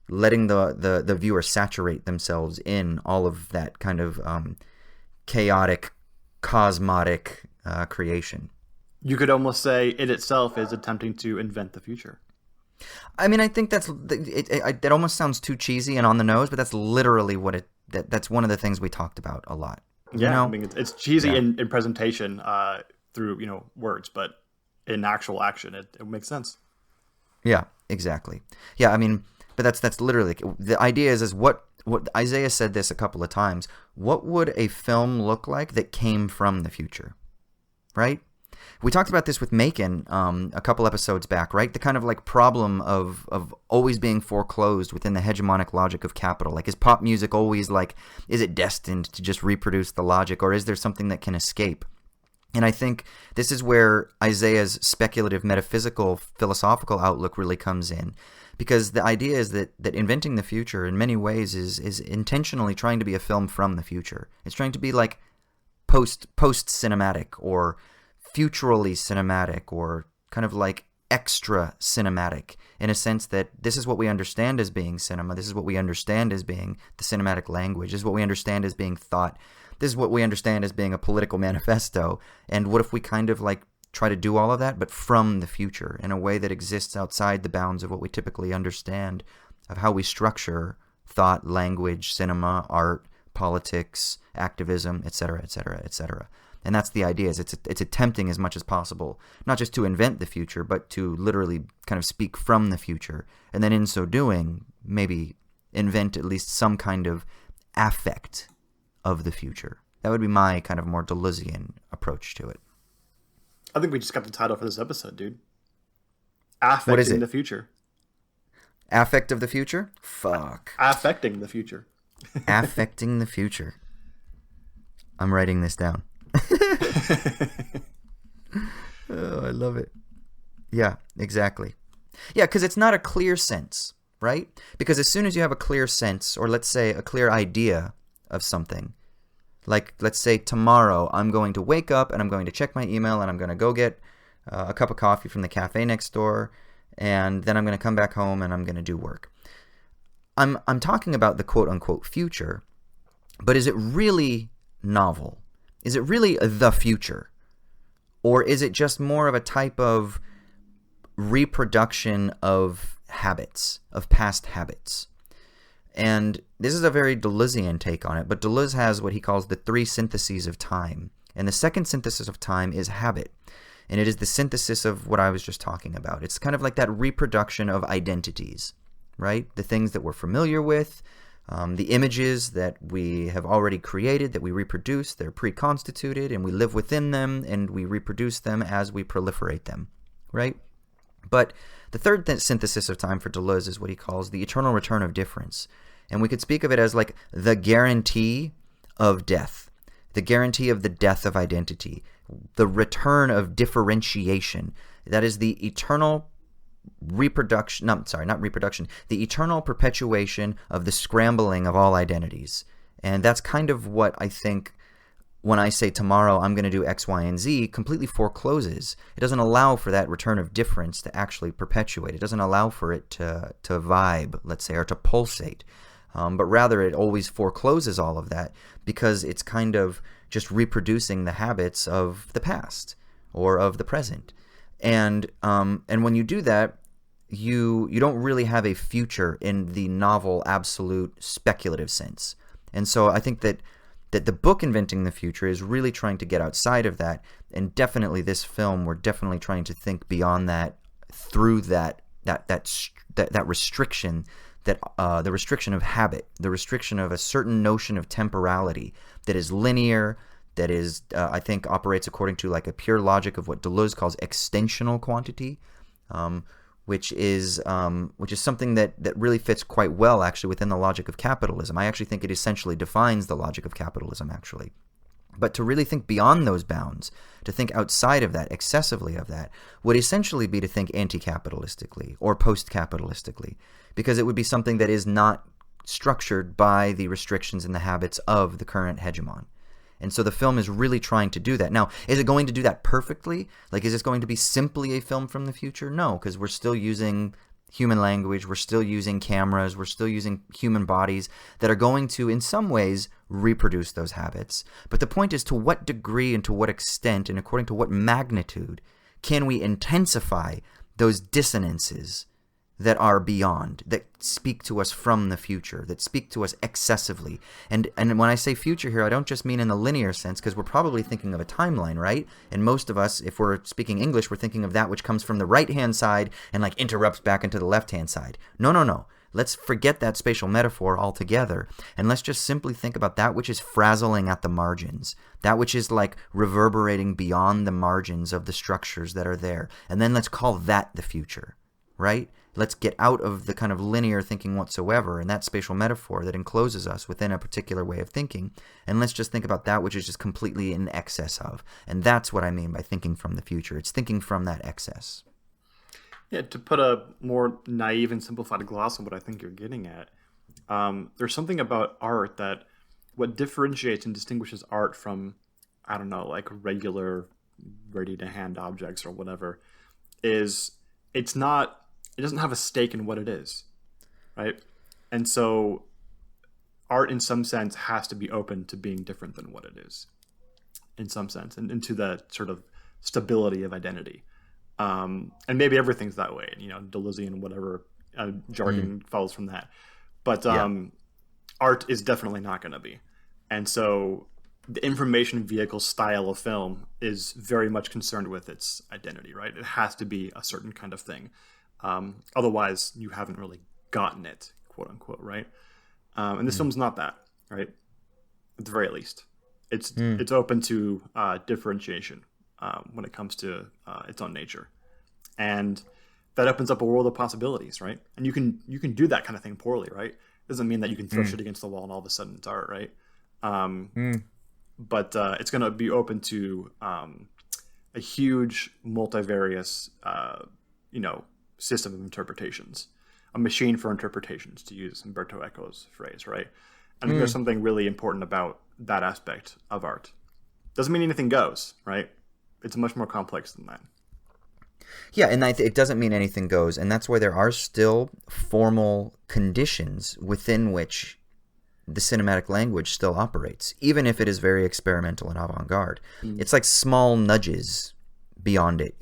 letting the viewer saturate themselves in all of that kind of chaotic, cosmotic creation. You could almost say it itself is attempting to invent the future. I mean, I think that almost sounds too cheesy and on the nose, but that's literally what that's one of the things we talked about a lot. Yeah, I mean, it's cheesy in presentation through words, but in actual action, it makes sense. Yeah, exactly. Yeah, I mean, but that's literally the idea is what Isaiah said this a couple of times. What would a film look like that came from the future, right? We talked about this with Macon a couple episodes back, right? The kind of like problem of always being foreclosed within the hegemonic logic of capital. Like, is pop music always like, is it destined to just reproduce the logic, or is there something that can escape? And I think this is where Isaiah's speculative, metaphysical, philosophical outlook really comes in. Because the idea is that inventing the future in many ways is intentionally trying to be a film from the future. It's trying to be like post-cinematic or futurally cinematic or kind of like extra cinematic, in a sense that this is what we understand as being cinema. This is what we understand as being the cinematic language. This is what we understand as being thought. This is what we understand as being a political manifesto. And what if we kind of like try to do all of that, but from the future in a way that exists outside the bounds of what we typically understand of how we structure thought, language, cinema, art, politics, activism, etc., etc., etc. And that's the idea. Is it's attempting as much as possible, not just to invent the future, but to literally kind of speak from the future, and then in so doing, maybe invent at least some kind of affect of the future. That would be my kind of more Deleuzian approach to it. I think we just got the title for this episode, dude. Affecting the future. Affect of the future? Fuck. Affecting the future. Affecting the future. I'm writing this down. Oh, I love it. Yeah, exactly. Yeah, because it's not a clear sense, right? Because as soon as you have a clear sense, or let's say a clear idea of something, like let's say tomorrow I'm going to wake up and I'm going to check my email and I'm going to go get a cup of coffee from the cafe next door, and then I'm going to come back home and I'm going to do work. I'm talking about the quote-unquote future, but is it really novel? Is it really the future? Or is it just more of a type of reproduction of habits, of past habits? And this is a very Deleuzian take on it, but Deleuze has what he calls the 3 syntheses of time. And the second synthesis of time is habit. And it is the synthesis of what I was just talking about. It's kind of like that reproduction of identities, right? The things that we're familiar with, the images that we have already created, that we reproduce, they're pre-constituted, and we live within them, and we reproduce them as we proliferate them, right? But the third synthesis of time for Deleuze is what he calls the eternal return of difference. And we could speak of it as like the guarantee of death, the guarantee of the death of identity, the return of differentiation. That is the eternal reproduction, no, sorry, not reproduction, the eternal perpetuation of the scrambling of all identities. And that's kind of what I think when I say tomorrow I'm going to do X, Y, and Z completely forecloses. It doesn't allow for that return of difference to actually perpetuate. It doesn't allow for it to vibe, let's say, or to pulsate. But rather it always forecloses all of that because it's kind of just reproducing the habits of the past or of the present. And when you do that, you don't really have a future in the novel, absolute, speculative sense. And so I think that the book Inventing the Future is really trying to get outside of that, and definitely this film, we're definitely trying to think beyond that through that restriction, the restriction of habit, the restriction of a certain notion of temporality that is linear, that is, I think, operates according to like a pure logic of what Deleuze calls extensional quantity, which is something that really fits quite well, actually, within the logic of capitalism. I actually think it essentially defines the logic of capitalism, actually. But to really think beyond those bounds, to think outside of that, excessively of that, would essentially be to think anti-capitalistically or post-capitalistically, because it would be something that is not structured by the restrictions and the habits of the current hegemon. And so the film is really trying to do that. Now, is it going to do that perfectly? Like, is this going to be simply a film from the future? No, because we're still using human language, we're still using cameras, we're still using human bodies that are going to, in some ways, reproduce those habits. But the point is, to what degree and to what extent and according to what magnitude can we intensify those dissonances that are beyond, that speak to us from the future, that speak to us excessively. And when I say future here, I don't just mean in the linear sense, because we're probably thinking of a timeline, right? And most of us, if we're speaking English, we're thinking of that which comes from the right-hand side and like interrupts back into the left-hand side. No. Let's forget that spatial metaphor altogether, and let's just simply think about that which is frazzling at the margins, that which is like reverberating beyond the margins of the structures that are there. And then let's call that the future, right? Let's get out of the kind of linear thinking whatsoever and that spatial metaphor that encloses us within a particular way of thinking, and let's just think about that which is just completely in excess of. And that's what I mean by thinking from the future. It's thinking from that excess. Yeah, to put a more naive and simplified gloss on what I think you're getting at, there's something about art that what differentiates and distinguishes art from, I don't know, like regular ready-to-hand objects or whatever, is it doesn't have a stake in what it is, right? And so art in some sense has to be open to being different than what it is, in some sense, and into the sort of stability of identity. And maybe everything's that way, Deleuzean whatever jargon follows from that. But art is definitely not going to be. And so the information vehicle style of film is very much concerned with its identity, right? It has to be a certain kind of thing. Otherwise, you haven't really gotten it, quote unquote, right? And this film's not that, right? At the very least, it's open to differentiation when it comes to its own nature, and that opens up a world of possibilities, right? And you can do that kind of thing poorly, right? Doesn't mean that you can throw shit against the wall and all of a sudden it's art, right? But it's going to be open to a huge multivarious, system of interpretations, a machine for interpretations, to use Umberto Eco's phrase, right? I think there's something really important about that aspect of art. Doesn't mean anything goes, right? It's much more complex than that. Yeah, and it doesn't mean anything goes, and that's why there are still formal conditions within which the cinematic language still operates, even if it is very experimental and avant-garde. It's like small nudges beyond it,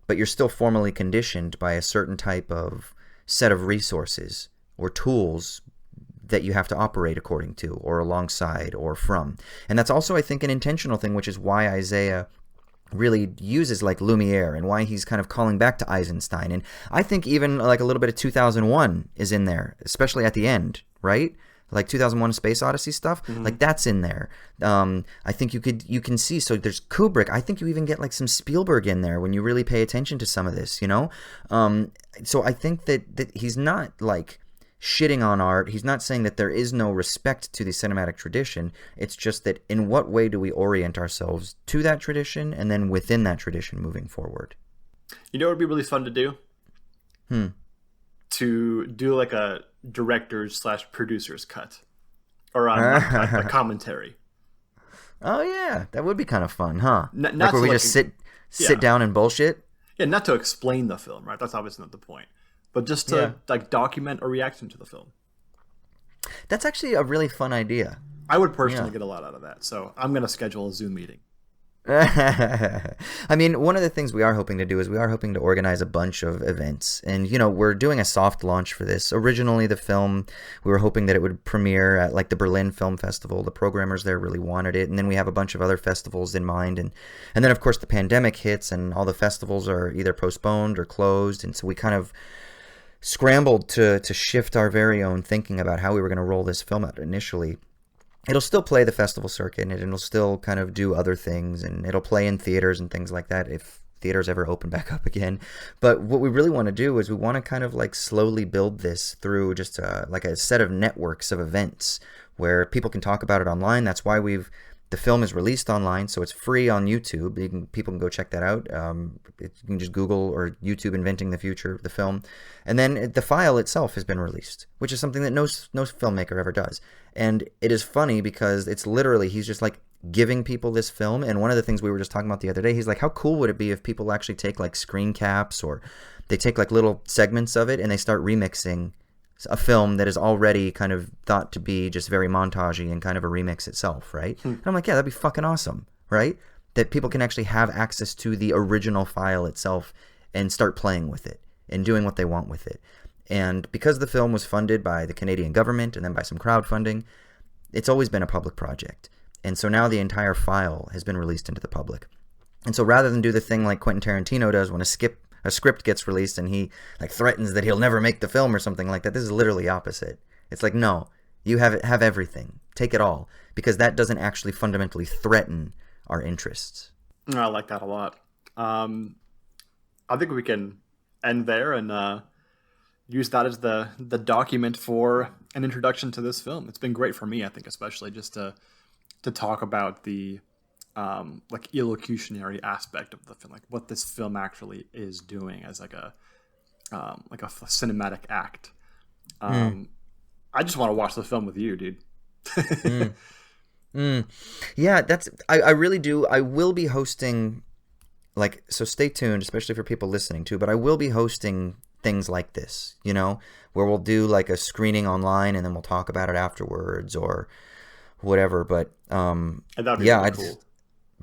but you're still formally conditioned by a certain type of set of resources or tools that you have to operate according to or alongside or from. And that's also, I think, an intentional thing, which is why Isaiah really uses like Lumiere and why he's kind of calling back to Eisenstein. And I think even like a little bit of 2001 is in there, especially at the end, right? Like 2001: A Space Odyssey stuff, like that's in there. I think you can see. So there's Kubrick. I think you even get like some Spielberg in there when you really pay attention to some of this, So I think that he's not like shitting on art. He's not saying that there is no respect to the cinematic tradition. It's just that in what way do we orient ourselves to that tradition and then within that tradition moving forward? You know what would be really fun to do? To do like a director's/producer's cut. Or a commentary. Oh, yeah. That would be kind of fun, huh? Not like where we like just sit down and bullshit? Yeah, not to explain the film, right? That's obviously not the point. But just to like document a reaction to the film. That's actually a really fun idea. I would personally get a lot out of that. So I'm going to schedule a Zoom meeting. I mean, one of the things we are hoping to do is we are hoping to organize a bunch of events. And, you know, we're doing a soft launch for this. Originally, the film, we were hoping that it would premiere at, like, the Berlin Film Festival. The programmers there really wanted it. And then we have a bunch of other festivals in mind. And then, of course, the pandemic hits and all the festivals are either postponed or closed. And so we kind of scrambled to shift our very own thinking about how we were going to roll this film out initially. It'll still play the festival circuit, and it'll still kind of do other things, and it'll play in theaters and things like that if theaters ever open back up again. But what we really want to do is we want to kind of like slowly build this through just like a set of networks of events where people can talk about it online. That's why the film is released online, so it's free on YouTube. People can go check that out. You can just Google or YouTube "Inventing the Future," the film. And then the file itself has been released, which is something that no filmmaker ever does. And it is funny because it's literally, he's just like giving people this film. And one of the things we were just talking about the other day, he's like, how cool would it be if people actually take like screen caps or they take like little segments of it and they start remixing a film that is already kind of thought to be just very montagey and kind of a remix itself, right? And I'm like, yeah, that'd be fucking awesome, right? That people can actually have access to the original file itself and start playing with it and doing what they want with it. And because the film was funded by the Canadian government and then by some crowdfunding, it's always been a public project. And so now the entire file has been released into the public. And so rather than do the thing like Quentin Tarantino does when a script gets released and he like threatens that he'll never make the film or something like that, this is literally opposite. It's like, no, you have everything. Take it all. Because that doesn't actually fundamentally threaten our interests. I like that a lot. I think we can end there and use that as the document for an introduction to this film. It's been great for me, I think, especially just to talk about the like elocutionary aspect of the film, like what this film actually is doing as like a cinematic act. I just want to watch the film with you, dude. Yeah, I really do. I will be hosting, like, so stay tuned, especially for people listening too, but I will be hosting things like this, you know, where we'll do like a screening online and then we'll talk about it afterwards or whatever. But that'd be really cool.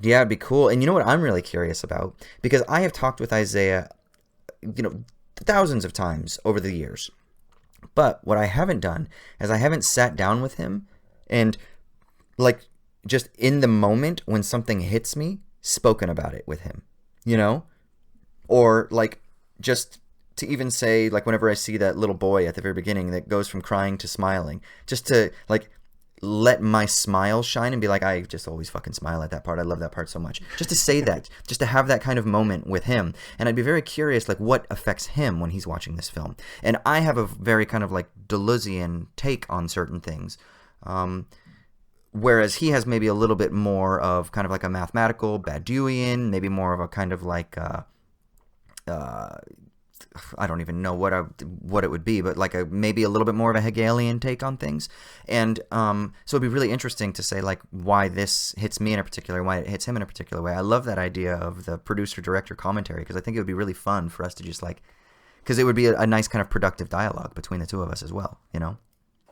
Yeah, it'd be cool. And you know what I'm really curious about? Because I have talked with Isaiah, you know, thousands of times over the years. But what I haven't done is I haven't sat down with him and, like, just in the moment when something hits me, spoken about it with him, you know? Or, like, just to even say, like, whenever I see that little boy at the very beginning that goes from crying to smiling, just to, like, let my smile shine and be like, I just always fucking smile at that part. I love that part so much. Just to say that, just to have that kind of moment with him. And I'd be very curious, like, what affects him when he's watching this film. And I have a very kind of, like, Deleuzian take on certain things. Whereas he has maybe a little bit more of kind of like a mathematical, Badiouian, maybe more of a kind of like, I don't even know what it would be, but like maybe a little bit more of a Hegelian take on things. And so it'd be really interesting to say like why this hits me in a particular way, why it hits him in a particular way. I love that idea of the producer-director commentary because I think it would be really fun for us to just like, because it would be a nice kind of productive dialogue between the two of us as well, you know?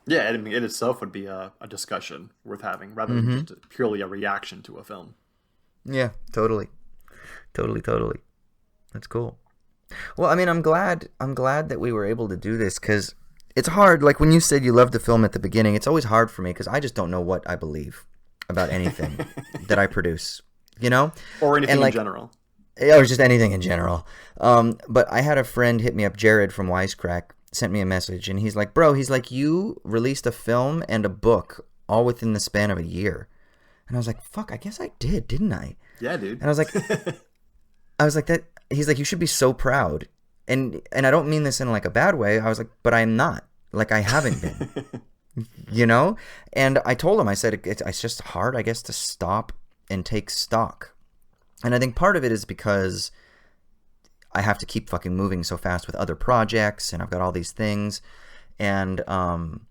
Yeah, I mean, it itself would be a discussion worth having rather than just purely a reaction to a film. Yeah, totally. That's cool. Well, I mean, I'm glad that we were able to do this because it's hard. Like when you said you loved the film at the beginning, it's always hard for me because I just don't know what I believe about anything that I produce, you know? Or anything in general. Or just anything in general. But I had a friend hit me up, Jared from Wisecrack, sent me a message, and he's like, bro, he's like, you released a film and a book all within the span of a year. And I was like, fuck, I guess I did, didn't I? Yeah, dude. And I was like, that. He's like, you should be so proud. And I don't mean this in like a bad way. I was like, but I'm not. Like I haven't been, you know? And I told him, I said, it's just hard, I guess, to stop and take stock. And I think part of it is because I have to keep fucking moving so fast with other projects, and I've got all these things. And, one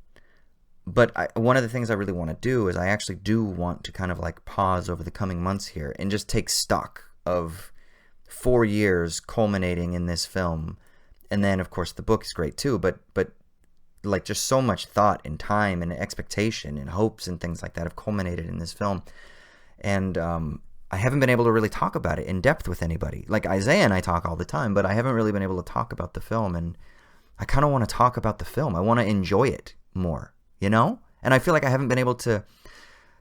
of the things I really want to do is I actually do want to kind of like pause over the coming months here and just take stock of 4 years culminating in this film. And then, of course, the book is great too, but like just so much thought and time and expectation and hopes and things like that have culminated in this film. And I haven't been able to really talk about it in depth with anybody. Like Isaiah and I talk all the time, but I haven't really been able to talk about the film. And I kind of want to talk about the film. I want to enjoy it more, you know? And I feel like I haven't been able to,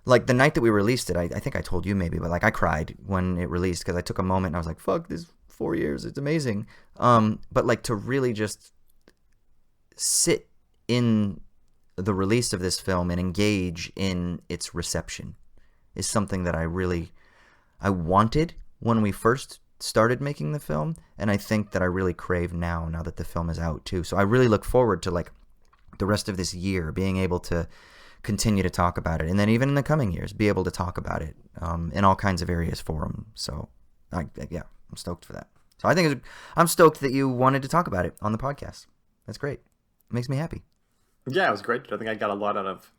like the night that we released it, I think I told you maybe, but like I cried when it released because I took a moment and I was like, fuck, this 4 years, it's amazing. But like to really just sit in the release of this film and engage in its reception is something that I wanted when we first started making the film, and I think that I really crave now that the film is out too. So I really look forward to like the rest of this year being able to continue to talk about it, and then even in the coming years be able to talk about it in all kinds of areas for them. So I'm stoked for that. So I'm stoked that you wanted to talk about it on the podcast. That's great. It makes me happy. Yeah, it was great. I think I got a lot out of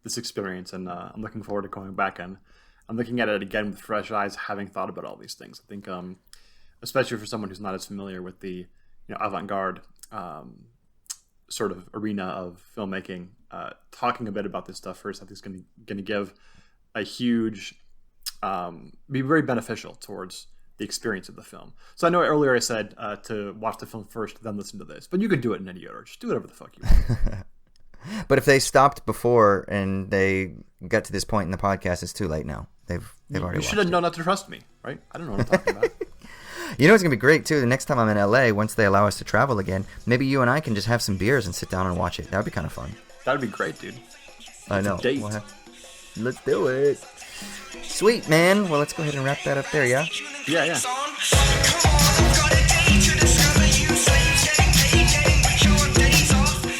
this experience, and I'm looking forward to going back, and I'm looking at it again with fresh eyes, having thought about all these things. I think, especially for someone who's not as familiar with the avant-garde sort of arena of filmmaking, talking a bit about this stuff first, I think is going to give a huge, be very beneficial towards the experience of the film. So I know earlier I said to watch the film first, then listen to this, but you can do it in any order. Just do whatever the fuck you want. But if they stopped before and they got to this point in the podcast, it's too late now. They've already watched it. You should have known not to trust me, right? I don't know what I'm talking about. You know what's going to be great, too? The next time I'm in LA, once they allow us to travel again, maybe you and I can just have some beers and sit down and watch it. That would be kind of fun. That would be great, dude. I know. Date. Let's do it. Sweet, man. Well, let's go ahead and wrap that up there, yeah? Yeah.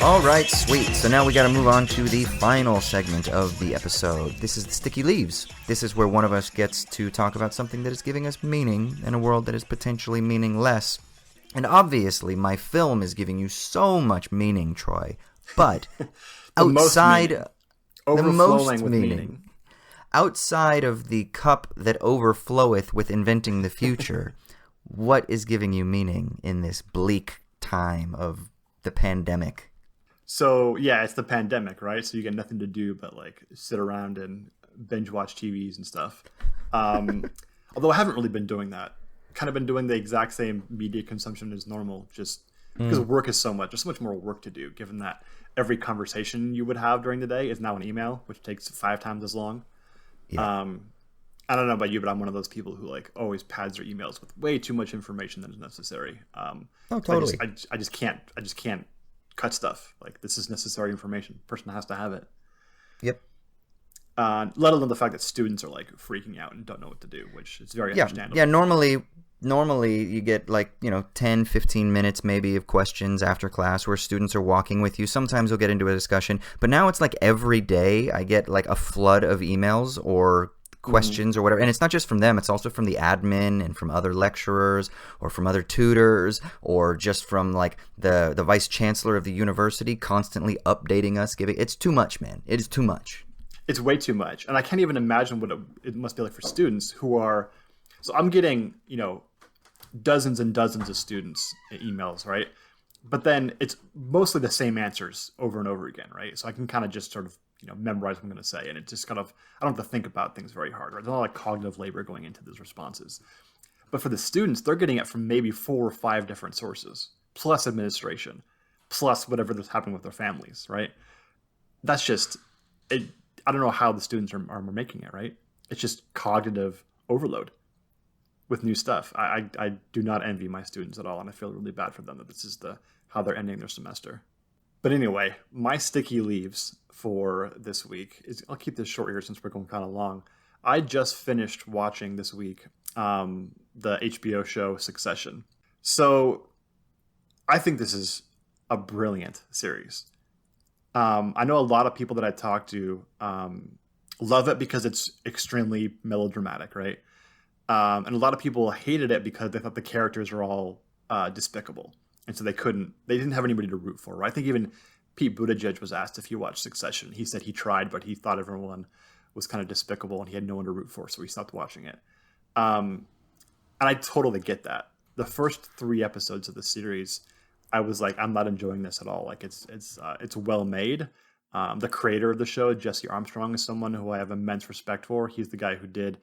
All right, sweet. So now we got to move on to the final segment of the episode. This is the Sticky Leaves. This is where one of us gets to talk about something that is giving us meaning in a world that is potentially meaningless. And obviously, my film is giving you so much meaning, Troy. But outside, overflowing with meaning. Outside of the cup that overfloweth with inventing the future, what is giving you meaning in this bleak time of the pandemic? So, yeah, it's the pandemic, right? So you get nothing to do but, like, sit around and binge watch TVs and stuff. Although I haven't really been doing that. Kind of been doing the exact same media consumption as normal, just because work is there's so much more work to do, given that every conversation you would have during the day is now an email, which takes 5 times as long. Yeah. I don't know about you, but I'm one of those people who, like, always pads their emails with way too much information than is necessary. Totally. I just can't cut stuff. Like, this is necessary information. Person has to have it. Yep. Let alone the fact that students are like freaking out and don't know what to do, which is very understandable. Yeah, normally you get 10, 15 minutes maybe of questions after class where students are walking with you. Sometimes you'll get into a discussion, but now it's like every day I get like a flood of emails or questions or whatever, and it's not just from them, it's also from the admin and from other lecturers or from other tutors or just from like the vice chancellor of the university constantly updating us. It's too much, man. It is too much. It's way too much, and I can't even imagine what it must be like for students who are. So I'm getting dozens and dozens of students emails, right? But then it's mostly the same answers over and over again, right? So I can kind of just sort of memorize what I'm going to say, and it just kind of, I don't have to think about things very hard, right? There's not like cognitive labor going into those responses. But for the students, they're getting it from maybe 4 or 5 different sources, plus administration, plus whatever that's happening with their families, right? That's just, I don't know how the students are making it, right? It's just cognitive overload with new stuff. I do not envy my students at all, and I feel really bad for them that this is how they're ending their semester. But anyway, my sticky leaves for this week is, I'll keep this short here since we're going kind of long. I just finished watching this week the HBO show Succession. So I think this is a brilliant series. I know a lot of people that I talk to love it because it's extremely melodramatic, right? And a lot of people hated it because they thought the characters were all despicable, and so they didn't have anybody to root for. Right? I think even Pete Buttigieg was asked if he watched Succession. He said he tried, but he thought everyone was kind of despicable, and he had no one to root for, so he stopped watching it. And I totally get that. The first 3 episodes of the series, I was like, I'm not enjoying this at all. Like it's well made. The creator of the show, Jesse Armstrong, is someone who I have immense respect for. He's the guy who did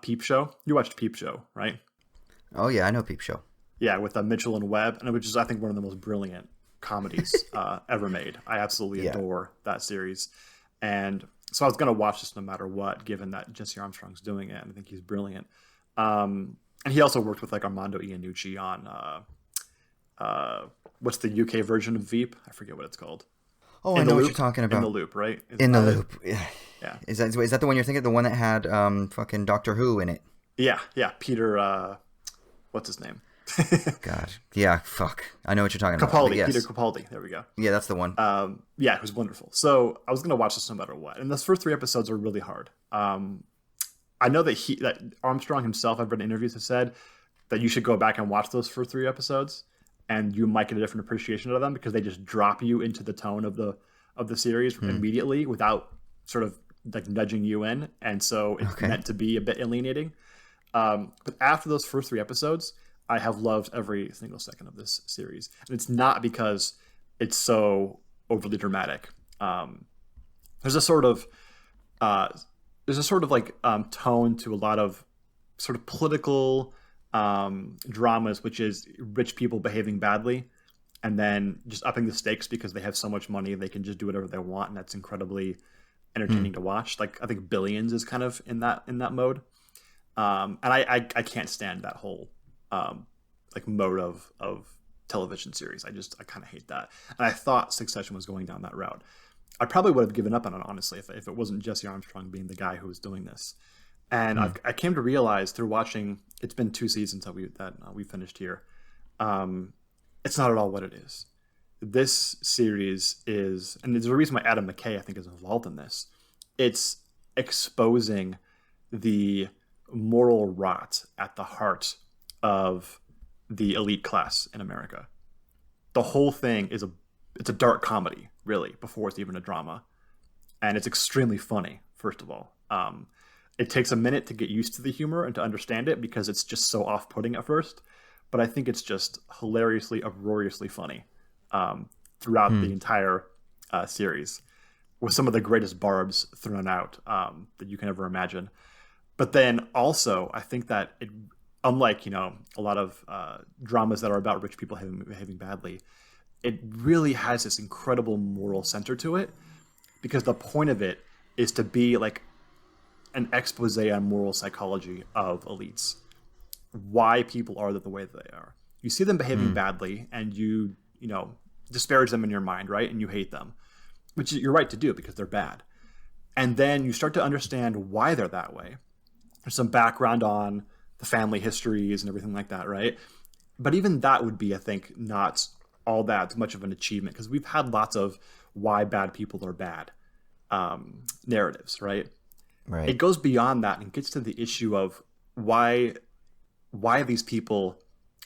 Peep Show. You watched Peep Show, right? Oh yeah, I know Peep Show. Yeah, with Mitchell and Webb, and which is I think one of the most brilliant comedies ever made. I absolutely adore that series, and so I was gonna watch this no matter what, given that Jesse Armstrong's doing it, and I think he's brilliant. And he also worked with like Armando Iannucci on what's the UK version of Veep? I forget what it's called. Oh, I know what you're talking about. In the Loop, right? In the Loop. Yeah. Yeah. Is that the one you're thinking? The one that had fucking Doctor Who in it? Yeah. Peter. What's his name? God. Yeah. Fuck. I know what you're talking Capaldi. about. Yes. Peter Capaldi. There we go. Yeah, that's the one. Yeah, it was wonderful. So I was gonna watch this no matter what, and those first 3 episodes are really hard. I know that Armstrong himself, I've read interviews, have said that you should go back and watch those first 3 episodes, and you might get a different appreciation of them because they just drop you into the tone of the series immediately without sort of like nudging you in, and so it's meant to be a bit alienating. But after those first 3 episodes, I have loved every single second of this series, and it's not because it's so overly dramatic. There's a sort of like tone to a lot of sort of political dramas, which is rich people behaving badly and then just upping the stakes because they have so much money they can just do whatever they want, and that's incredibly entertaining to watch. Like I think Billions is kind of in that mode, and I can't stand that whole like mode of television series. I kind of hate that, and I thought Succession was going down that route. I probably would have given up on it, honestly, if it wasn't Jesse Armstrong being the guy who was doing this. And I came to realize through watching, it's been 2 seasons that we finished here. It's not at all what it is. This series is, and there's a reason why Adam McKay, I think, is involved in this. It's exposing the moral rot at the heart of the elite class in America. The whole thing is it's a dark comedy, really, before it's even a drama. And it's extremely funny, first of all. It takes a minute to get used to the humor and to understand it because it's just so off-putting at first. But I think it's just hilariously, uproariously funny throughout the entire series, with some of the greatest barbs thrown out that you can ever imagine. But then also, I think that it, unlike, a lot of dramas that are about rich people behaving badly, it really has this incredible moral center to it, because the point of it is to be like an expose on moral psychology of elites, why people are the way that they are. You see them behaving badly, and you disparage them in your mind, right? And you hate them, which you're right to do because they're bad. And then you start to understand why they're that way. There's some background on the family histories and everything like that, right? But even that would be, I think, not all that much of an achievement, because we've had lots of why bad people are bad narratives, right? Right. It goes beyond that and gets to the issue of why these people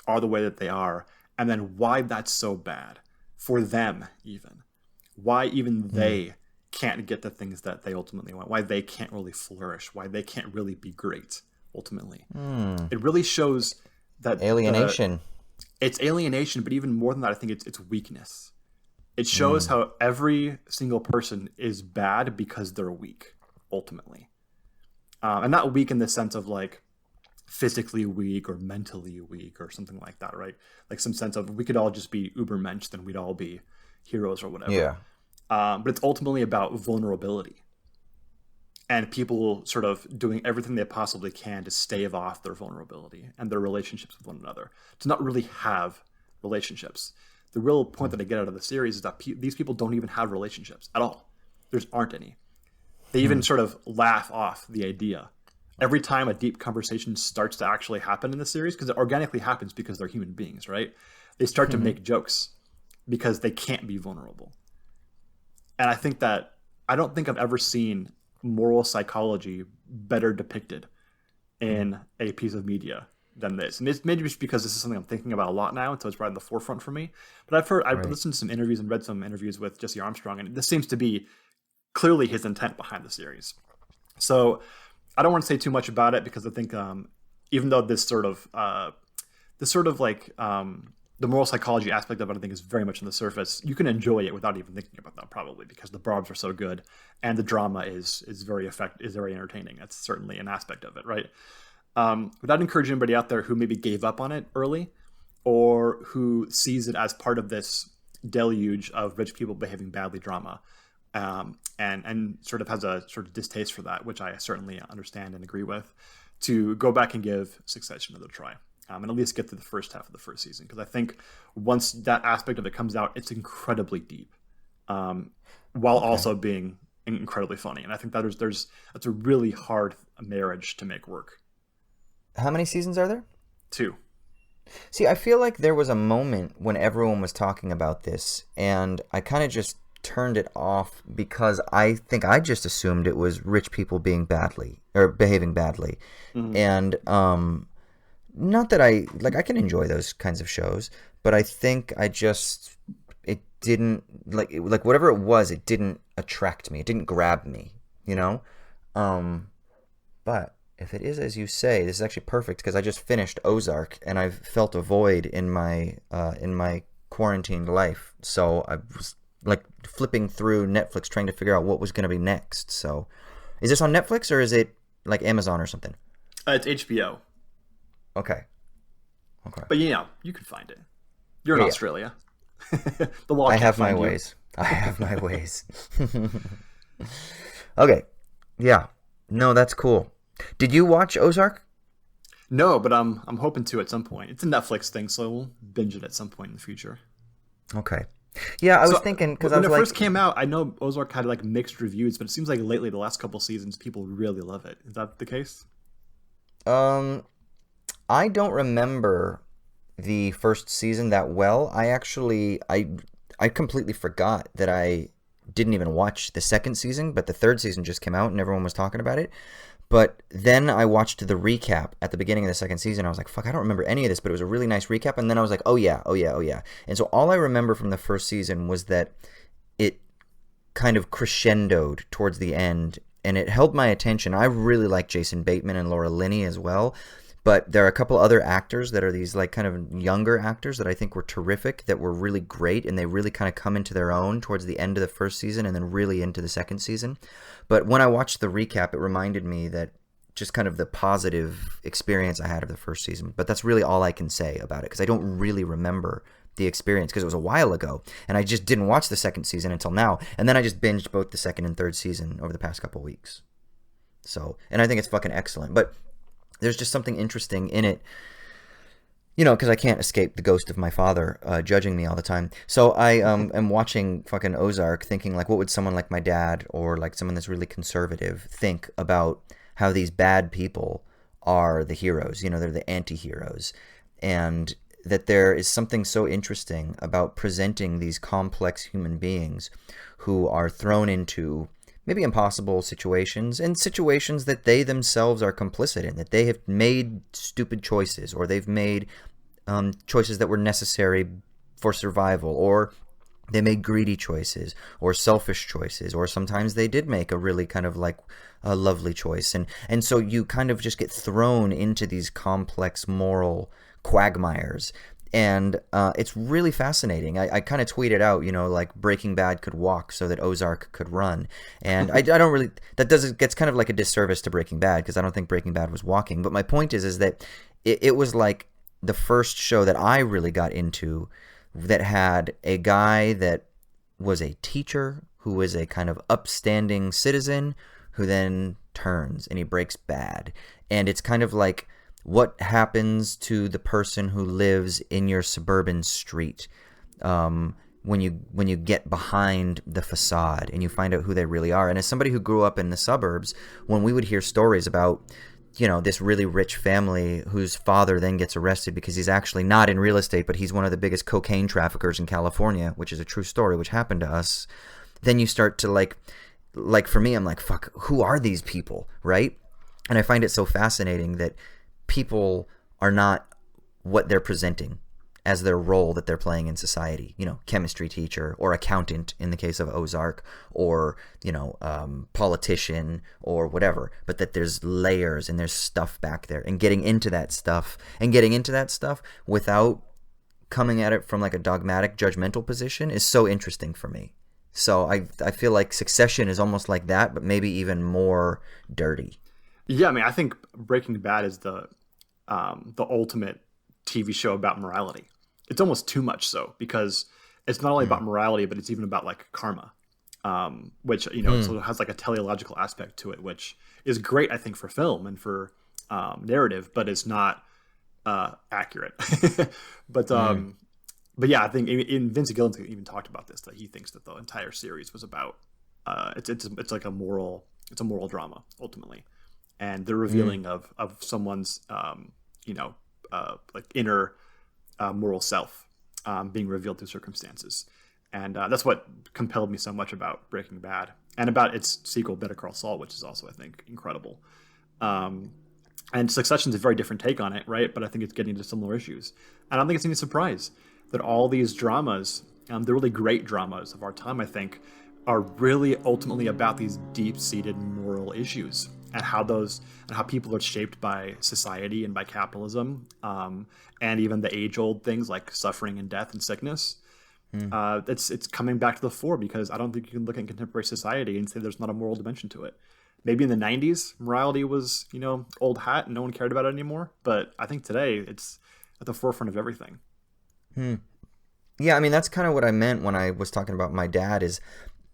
are the way that they are, and then why that's so bad for them, even. Why even they can't get the things that they ultimately want, why they can't really flourish, why they can't really be great, ultimately. It really shows that alienation. It's alienation, but even more than that, I think it's weakness. It shows how every single person is bad because they're weak, ultimately. And not weak in the sense of like physically weak or mentally weak or something like that, right? Like some sense of we could all just be ubermensch, then we'd all be heroes or whatever. Yeah. But it's ultimately about vulnerability and people sort of doing everything they possibly can to stave off their vulnerability and their relationships with one another, to not really have relationships. The real point that I get out of the series is that these people don't even have relationships at all. There aren't any. They even sort of laugh off the idea. Every time a deep conversation starts to actually happen in the series, because it organically happens because they're human beings, right? They start to make jokes. because they can't be vulnerable. And I don't think I've ever seen moral psychology better depicted in a piece of media than this. And it's maybe just because this is something I'm thinking about a lot now, and so it's right in the forefront for me. But I've listened to some interviews and read some interviews with Jesse Armstrong, and this seems to be clearly his intent behind the series. So I don't want to say too much about it because I think even though this sort of like the moral psychology aspect of it, I think, is very much on the surface, you can enjoy it without even thinking about that, probably, because the barbs are so good and the drama is very entertaining. That's certainly an aspect of it, right? Without encouraging anybody out there who maybe gave up on it early or who sees it as part of this deluge of rich people behaving badly drama, and sort of has a sort of distaste for that, which I certainly understand and agree with, to go back and give Succession another try. And at least get through the first half of the first season. Because I think once that aspect of it comes out, it's incredibly deep, while also being incredibly funny. And I think that's a really hard marriage to make work. How many seasons are there? 2. See, I feel like there was a moment when everyone was talking about this, and I kind of just turned it off because I think I just assumed it was rich people behaving badly. Mm-hmm. And not that I can enjoy those kinds of shows, but I think it didn't like whatever it was, it didn't attract me. It didn't grab me, you know? But if it is as you say, this is actually perfect because I just finished Ozark and I've felt a void in my quarantined life. So I was like flipping through Netflix trying to figure out what was going to be next. So is this on Netflix or is it like Amazon or something? It's HBO. Okay. But you can find it. You're in Australia. The law I can't have my find you. ways. I have my ways. Okay. Yeah. No, that's cool. Did you watch Ozark? No, but I'm hoping to at some point. It's a Netflix thing, so we'll binge it at some point in the future. Okay. Yeah, I was thinking because when it first came out, I know Ozark had like mixed reviews, but it seems like lately, the last couple seasons, people really love it. Is that the case? I don't remember the first season that well. I completely forgot that I didn't even watch the second season, but the third season just came out and everyone was talking about it. But then I watched the recap at the beginning of the second season. I was like, fuck, I don't remember any of this, but it was a really nice recap. And then I was like, oh yeah. And so all I remember from the first season was that it kind of crescendoed towards the end and it held my attention. I really like Jason Bateman and Laura Linney as well. But there are a couple other actors that are these like kind of younger actors that I think were terrific, that were really great, and they really kind of come into their own towards the end of the first season and then really into the second season. But when I watched the recap, it reminded me that just kind of the positive experience I had of the first season. But that's really all I can say about it because I don't really remember the experience because it was a while ago, and I just didn't watch the second season until now. And then I just binged both the second and third season over the past couple weeks. So, and I think it's fucking excellent. But there's just something interesting in it, you know, because I can't escape the ghost of my father judging me all the time. So I am watching fucking Ozark thinking, like, what would someone like my dad or like someone that's really conservative think about how these bad people are the heroes? You know, they're the anti-heroes. And that there is something so interesting about presenting these complex human beings who are thrown into maybe impossible situations, and situations that they themselves are complicit in, that they have made stupid choices, or they've made choices that were necessary for survival, or they made greedy choices, or selfish choices, or sometimes they did make a really kind of like a lovely choice. And so you kind of just get thrown into these complex moral quagmires. And it's really fascinating. I kind of tweeted out, you know, like Breaking Bad could walk so that Ozark could run. And I don't really, gets kind of like a disservice to Breaking Bad because I don't think Breaking Bad was walking. But my point is that it was like the first show that I really got into that had a guy that was a teacher who was a kind of upstanding citizen who then turns and he breaks bad. And it's kind of like, what happens to the person who lives in your suburban street when you get behind the facade and you find out who they really are? And as somebody who grew up in the suburbs, when we would hear stories about this really rich family whose father then gets arrested because he's actually not in real estate, but he's one of the biggest cocaine traffickers in California, which is a true story, which happened to us. Then you start to like for me, I'm like, fuck, who are these people, right? And I find it so fascinating that people are not what they're presenting as their role that they're playing in society. Chemistry teacher or accountant in the case of Ozark, or politician or whatever, but that there's layers and there's stuff back there, and getting into that stuff without coming at it from like a dogmatic judgmental position is so interesting for me. So I feel like Succession is almost like that, but maybe even more dirty. Yeah, I mean, I think Breaking Bad is the ultimate TV show about morality. It's almost too much so, because it's not only about morality, but it's even about like karma, which sort of has like a teleological aspect to it, which is great, I think, for film and for narrative, but it's not accurate. But yeah, I think Vince Gilligan even talked about this, that he thinks that the entire series was about it's like a moral drama ultimately, and the revealing of someone's like inner moral self being revealed through circumstances. And that's what compelled me so much about Breaking Bad, and about its sequel, Better Call Saul, which is also, I think, incredible. And Succession's a very different take on it, right? But I think it's getting into similar issues. I don't think it's any surprise that all these dramas, the really great dramas of our time, I think, are really ultimately about these deep-seated moral issues, and how people are shaped by society and by capitalism, and even the age-old things like suffering and death and sickness. It's coming back to the fore, because I don't think you can look at contemporary society and say there's not a moral dimension to it. Maybe in the 90s, morality was, old hat and no one cared about it anymore. But I think today it's at the forefront of everything. Yeah, I mean, that's kind of what I meant when I was talking about my dad, is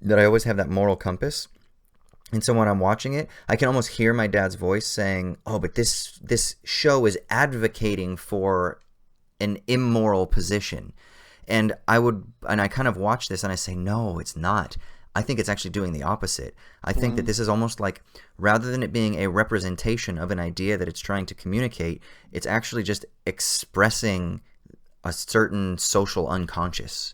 that I always have that moral compass. And so when I'm watching it, I can almost hear my dad's voice saying, oh, but this show is advocating for an immoral position. And I kind of watch this and I say, no, it's not. I think it's actually doing the opposite. I think that this is almost like, rather than it being a representation of an idea that it's trying to communicate, it's actually just expressing a certain social unconscious.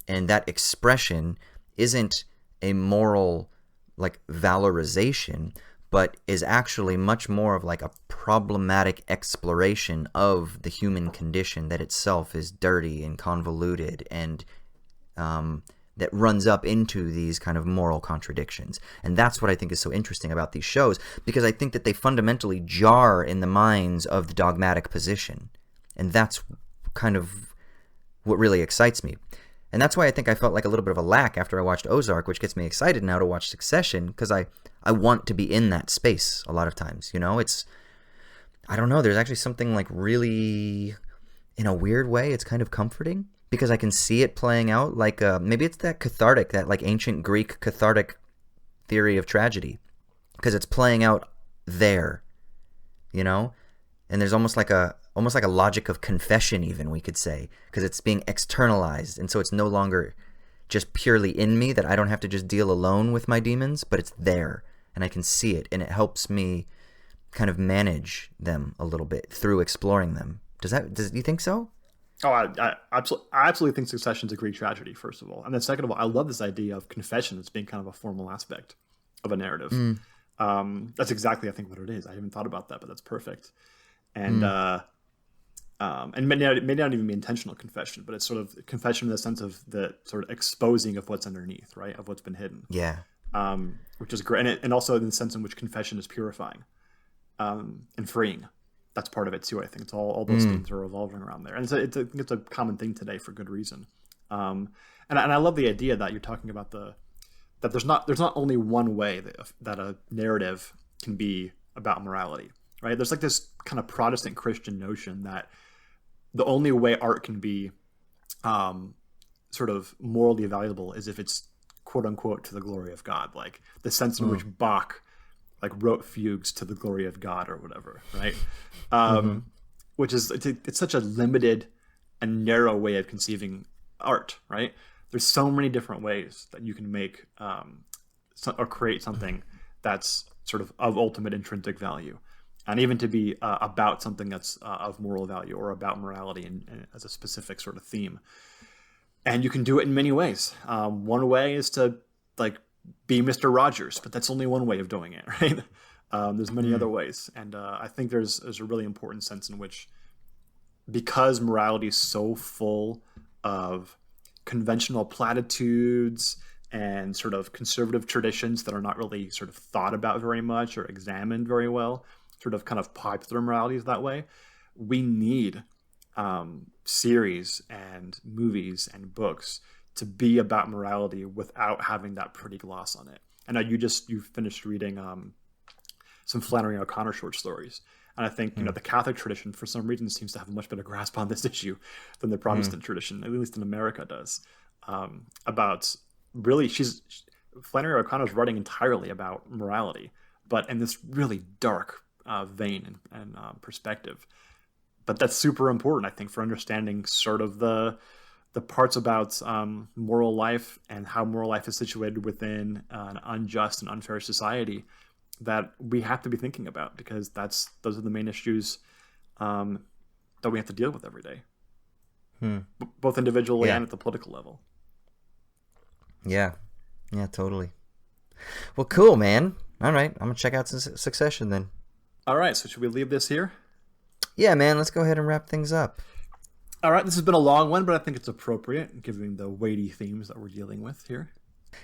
And that expression isn't a moral like valorization, but is actually much more of like a problematic exploration of the human condition that itself is dirty and convoluted, and that runs up into these kind of moral contradictions. And that's what I think is so interesting about these shows, because I think that they fundamentally jar in the minds of the dogmatic position. And that's kind of what really excites me. And that's why I think I felt like a little bit of a lack after I watched Ozark, which gets me excited now to watch Succession, because I want to be in that space a lot of times. I don't know, there's actually something like really, in a weird way, it's kind of comforting, because I can see it playing out like, maybe it's that cathartic, that like ancient Greek cathartic theory of tragedy, because it's playing out there, and there's almost like a logic of confession, even, we could say, because it's being externalized, and so it's no longer just purely in me, that I don't have to just deal alone with my demons, but it's there, and I can see it, and it helps me kind of manage them a little bit through exploring them. Do you think so? Oh, I absolutely think Succession's a Greek tragedy, first of all. And then second of all, I love this idea of confession as being kind of a formal aspect of a narrative. That's exactly, I think, what it is. I haven't thought about that, but that's perfect. And and may not even be intentional confession, but it's sort of confession in the sense of the sort of exposing of what's underneath, right, of what's been hidden. Yeah. Which is great, and also in the sense in which confession is purifying and freeing. That's part of it too. I think it's all those things are revolving around there, and it's a common thing today for good reason. And I love the idea that you're talking about that there's not only one way that a narrative can be about morality, right? There's like this kind of Protestant Christian notion that the only way art can be sort of morally valuable is if it's quote unquote to the glory of God, like the sense in which Bach like wrote fugues to the glory of God or whatever, right? Which is it's such a limited and narrow way of conceiving art, right? There's so many different ways that you can make or create something that's sort of ultimate intrinsic value. and even to be about something that's of moral value or about morality and as a specific sort of theme. And you can do it in many ways. One way is to like be Mr. Rogers, but that's only one way of doing it, right? There's many other ways, and I think there's a really important sense in which, because morality is so full of conventional platitudes and sort of conservative traditions that are not really sort of thought about very much or examined very well, sort of kind of popular moralities that way, we need series and movies and books to be about morality without having that pretty gloss on it. And now you finished reading some Flannery O'Connor short stories. And I think, the Catholic tradition, for some reason, seems to have a much better grasp on this issue than the Protestant tradition, at least in America does. About really, Flannery O'Connor's writing entirely about morality, but in this really dark vein and perspective. But that's super important, I think, for understanding sort of the parts about moral life and how moral life is situated within an unjust and unfair society that we have to be thinking about, because those are the main issues that we have to deal with every day, both individually and at the political level. Yeah, totally. Well, cool, man. All right, I'm gonna check out Succession then. All right, so should we leave this here? Yeah, man. Let's go ahead and wrap things up. All right, this has been a long one, but I think it's appropriate given the weighty themes that we're dealing with here.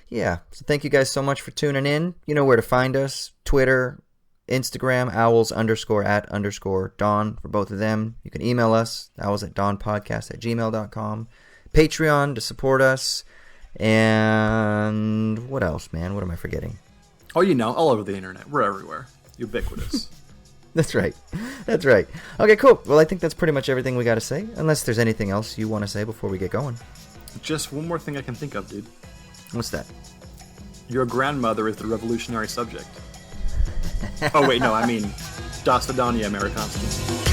Yeah, so thank you guys so much for tuning in. You know where to find us: Twitter, Instagram, owls_at_dawn for both of them. You can email us, owlsatdawnpodcast@gmail.com. Patreon to support us. And what else, man? What am I forgetting? Oh, all over the internet. We're everywhere. Ubiquitous. That's right. Okay, cool. Well, I think that's pretty much everything we got to say, unless there's anything else you want to say before we get going. Just one more thing I can think of, dude. What's that? Your grandmother is the revolutionary subject. Oh, wait, no, I mean, Das Vidania Amerikanski.